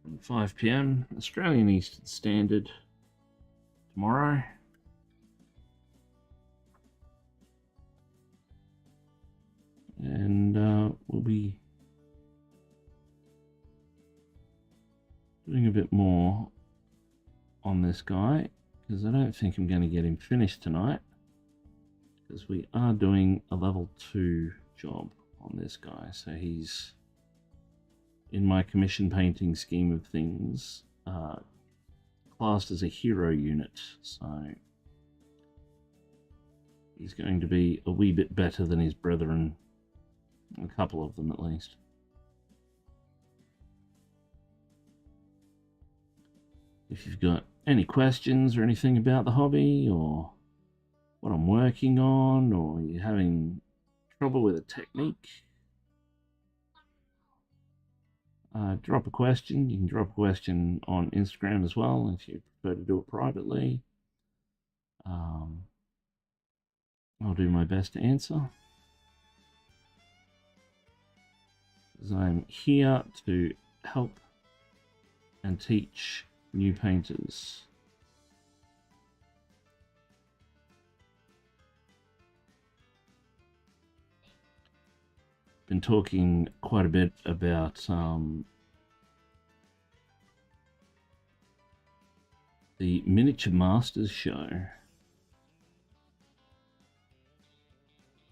from 5 p.m. Australian Eastern Standard tomorrow. And we'll be doing a bit more on this guy, because I don't think I'm going to get him finished tonight, because we are doing a level 2 job on this guy. So he's, in my commission painting scheme of things, classed as a hero unit. So he's going to be a wee bit better than his brethren, a couple of them at least. If you've got any questions or anything about the hobby, or what I'm working on, or you're having trouble with a technique, drop a question. You can drop a question on Instagram as well if you prefer to do it privately. I'll do my best to answer, as I'm here to help and teach new painters. Been talking quite a bit about the Miniature Masters show,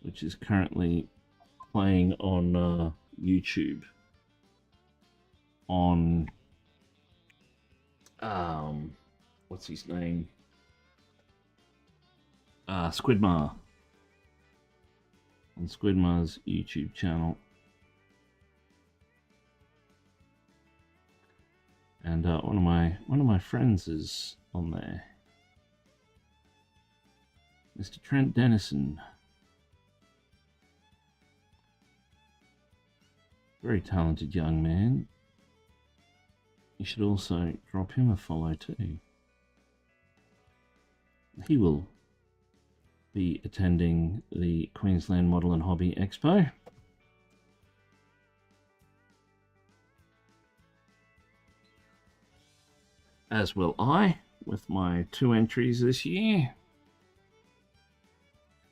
which is currently playing on YouTube on what's his name? Squidmar. On Squidmar's YouTube channel. And one of my friends is on there. Mr. Trent Dennison. Very talented young man. You should also drop him a follow too. He will be attending the Queensland Model and Hobby Expo. As will I, with my 2 entries this year.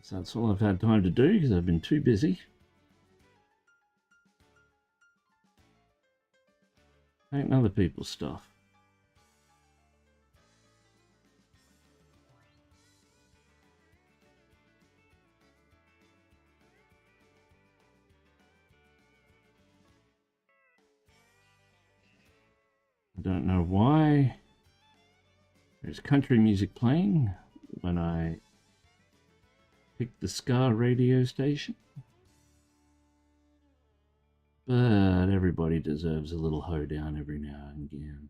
So that's all I've had time to do, because I've been too busy. Painting other people's stuff. I don't know why there's country music playing when I picked the ska radio station. But everybody deserves a little hoedown every now and again.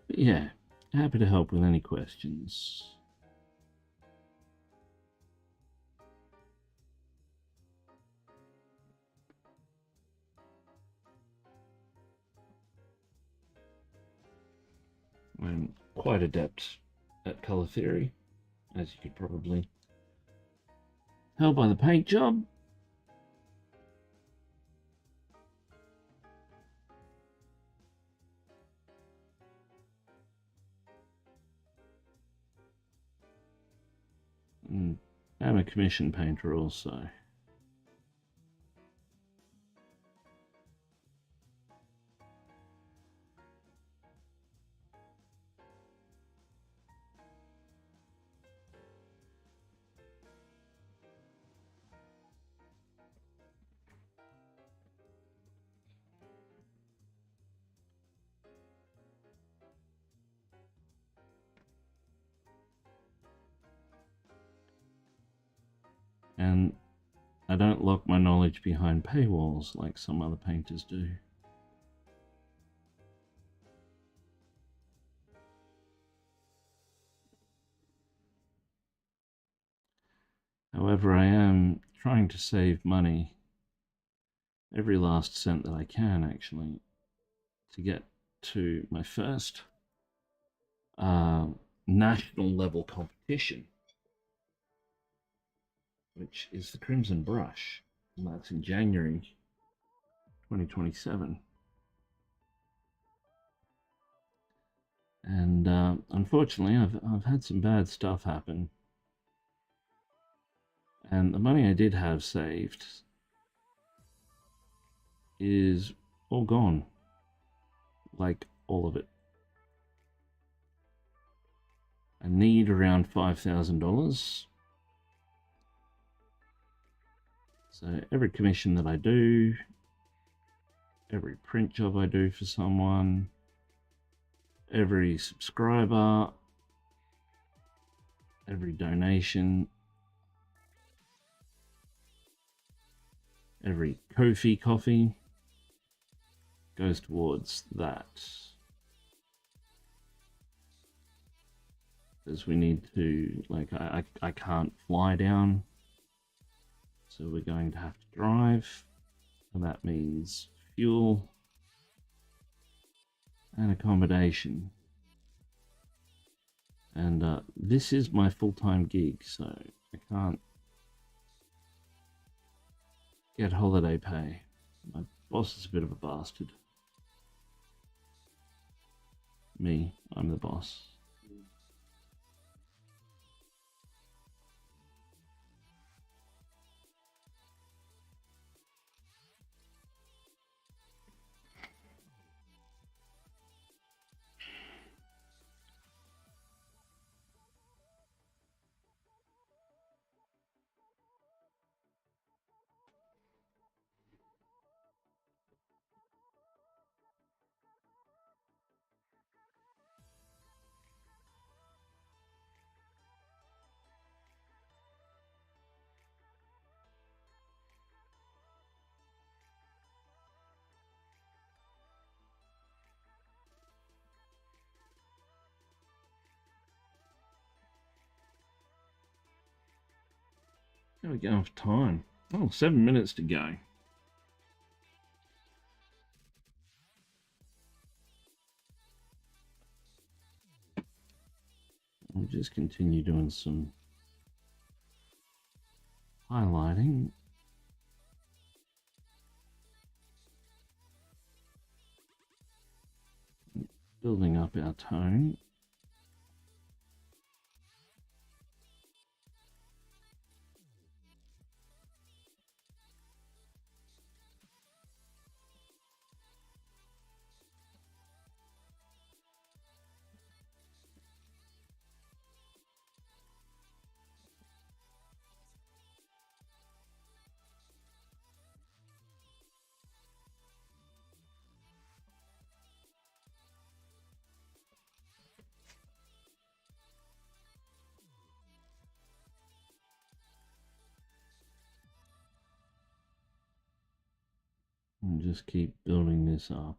But yeah, happy to help with any questions. I'm quite adept at colour theory, as you could probably tell by the paint job. And I'm a commission painter also. And I don't lock my knowledge behind paywalls like some other painters do. However, I am trying to save money, every last cent that I can actually, to get to my first national level competition, which is the Crimson Brush, and that's in January 2027. And unfortunately, I've had some bad stuff happen, and the money I did have saved is all gone, like all of it. I need around $5,000. So every commission that I do, every print job I do for someone, every subscriber, every donation, every Ko-fi coffee goes towards that. Because we need to, like, I can't fly down, so we're going to have to drive, and that means fuel and accommodation. And this is my full-time gig, so I can't get holiday pay. My boss is a bit of a bastard. Me, I'm the boss. How are we going for time? Oh, 7 minutes to go. We'll just continue doing some highlighting. Building up our tone. And just keep building this up.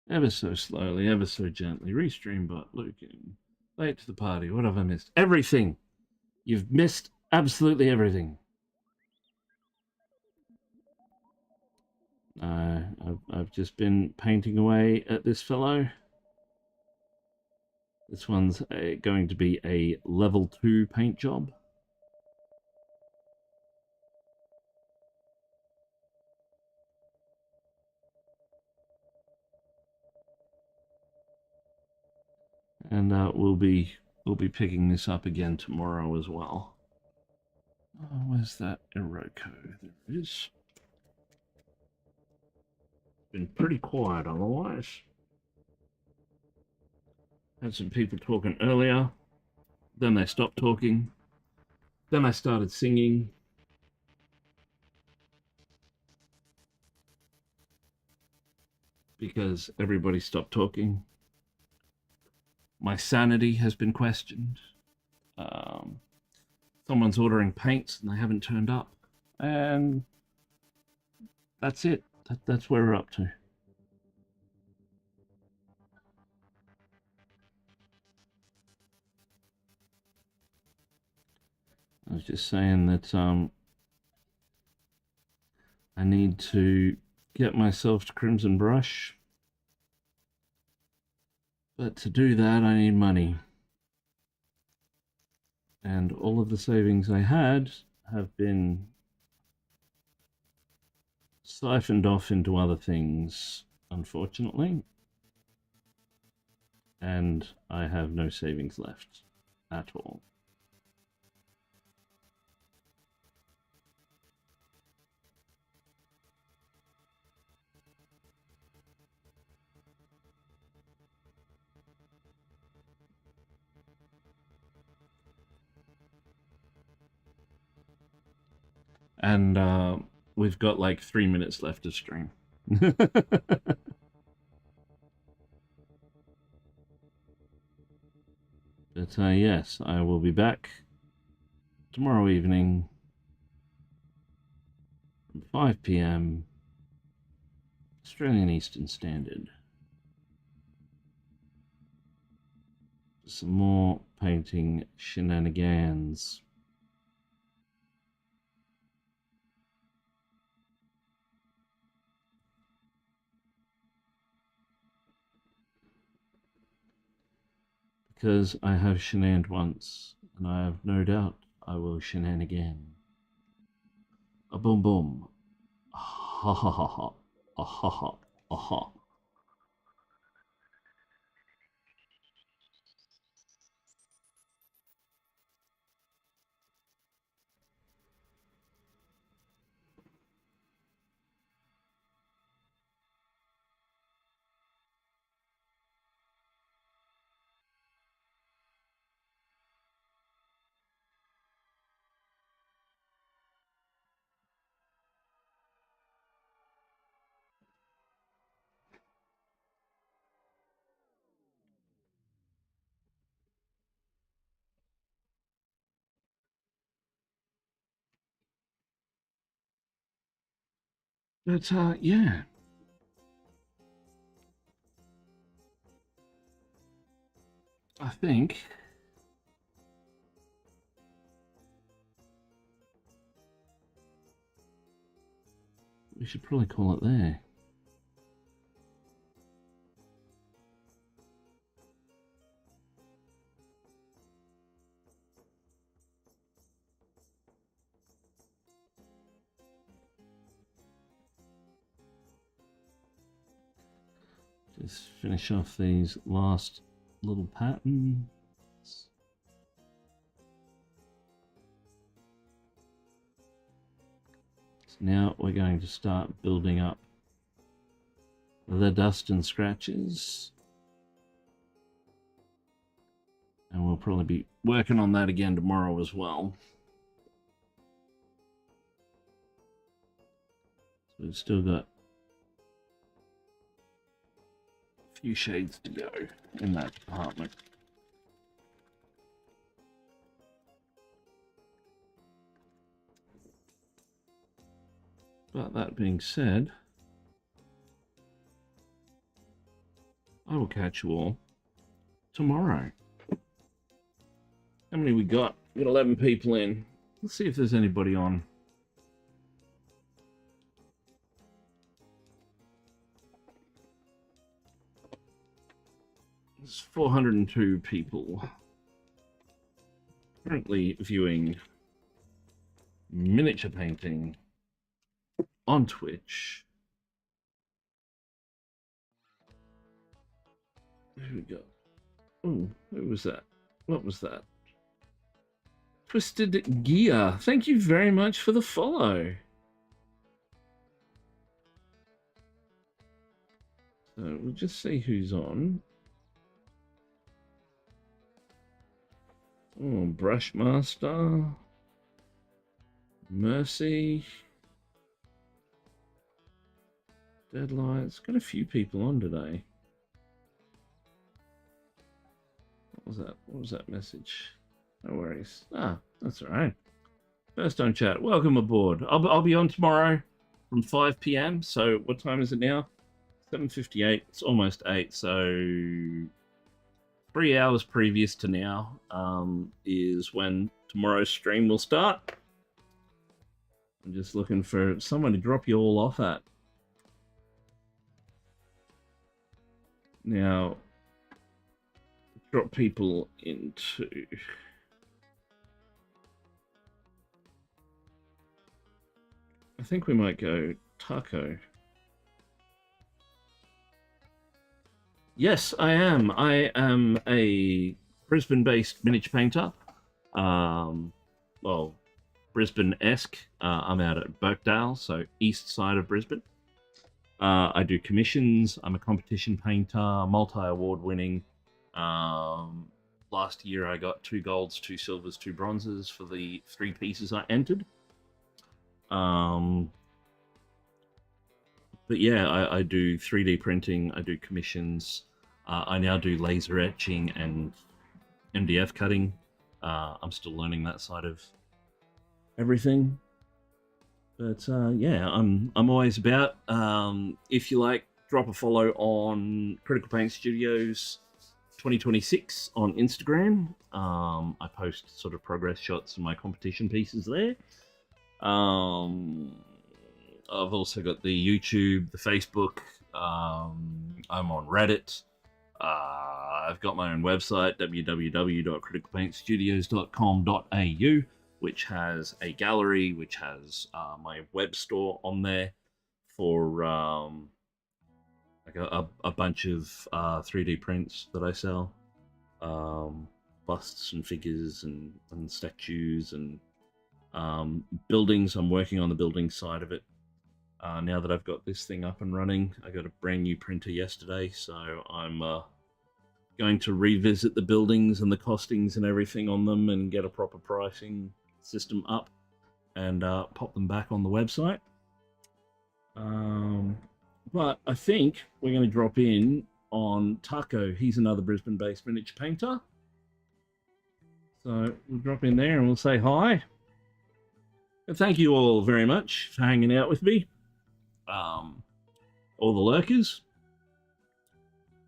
Ever so slowly, ever so gently. Restream bot, Lucan. Late to the party. What have I missed? Everything! You've missed absolutely everything. I've just been painting away at this fellow. This one's going to be a level 2 paint job. And we'll be picking this up again tomorrow as well. Oh, where's that Iroko? There it is. Been pretty quiet otherwise. Had some people talking earlier. Then they stopped talking. Then I started singing. Because everybody stopped talking. My sanity has been questioned. Someone's ordering paints and they haven't turned up. And that's it. That's where we're up to. I was just saying that I need to get myself to Crimson Brush. But to do that, I need money. And all of the savings I had have been siphoned off into other things, unfortunately. And I have no savings left at all. And we've got like 3 minutes left of stream. But yes, I will be back tomorrow evening from 5 p.m. Australian Eastern Standard. Some more painting shenanigans. Because I have shenaned once, and I have no doubt I will shenan again. A boom boom. Ha ha ha ha. A ha ha. A ha. But yeah. I think we should probably call it there. Just finish off these last little patterns. So now we're going to start building up the dust and scratches. And we'll probably be working on that again tomorrow as well. So we've still got few shades to go in that department. But that being said, I will catch you all tomorrow. How many we got? We got 11 people in. Let's see if there's anybody on. There's 402 people currently viewing miniature painting on Twitch. Who we got? Oh, who was that? What was that? Twisted Gear. Thank you very much for the follow. So we'll just see who's on. Oh, Brushmaster. Mercy. Deadlights. Got a few people on today. What was that? What was that message? No worries. Ah, that's all right. First on chat. Welcome aboard. I'll be on tomorrow from 5 p.m. So what time is it now? 7:58. It's almost 8. So 3 hours previous to now is when tomorrow's stream will start. I'm just looking for someone to drop you all off at. Now, drop people into... I think we might go Taco. Yes, I am. I am a Brisbane-based miniature painter. Well, Brisbane-esque. I'm out at Birkdale, so east side of Brisbane. I do commissions. I'm a competition painter, multi-award winning. Last year I got 2 golds, 2 silvers, 2 bronzes for the 3 pieces I entered. But yeah, I do 3D printing, I do commissions. I now do laser etching and MDF cutting. I'm still learning that side of everything. But yeah, I'm always about. If you like, drop a follow on Critical Paint Studios 2026 on Instagram. I post sort of progress shots of my competition pieces there. I've also got the YouTube, the Facebook. I'm on Reddit. I've got my own website, www.criticalpaintstudios.com.au, which has a gallery, which has my web store on there for like a bunch of 3D prints that I sell, busts and figures and statues and buildings. I'm working on the building side of it. Now that I've got this thing up and running, I got a brand new printer yesterday, so I'm going to revisit the buildings and the costings and everything on them and get a proper pricing system up and pop them back on the website. But I think we're going to drop in on Taco. He's another Brisbane-based miniature painter. So we'll drop in there and we'll say hi. And thank you all very much for hanging out with me. All the lurkers.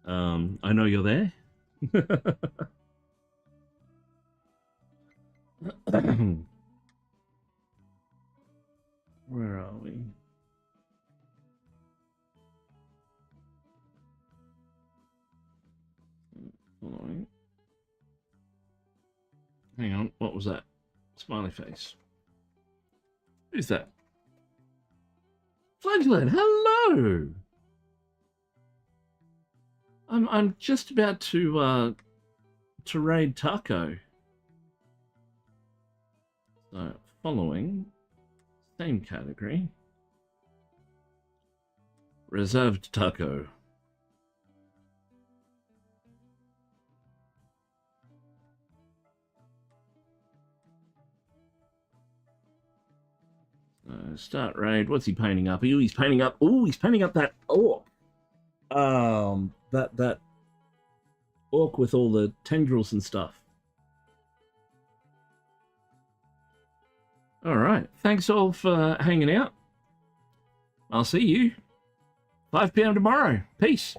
I know you're there. Where are we? Following. Hang on, what was that? Smiley face. Who's that? Flagelet, hello! I'm just about to raid Taco. So, following, same category. Reserved Taco. Start raid. What's he painting up? He's painting up. Oh, he's painting up that orc. That orc with all the tendrils and stuff. All right. Thanks all for hanging out. I'll see you 5 p.m. tomorrow. Peace.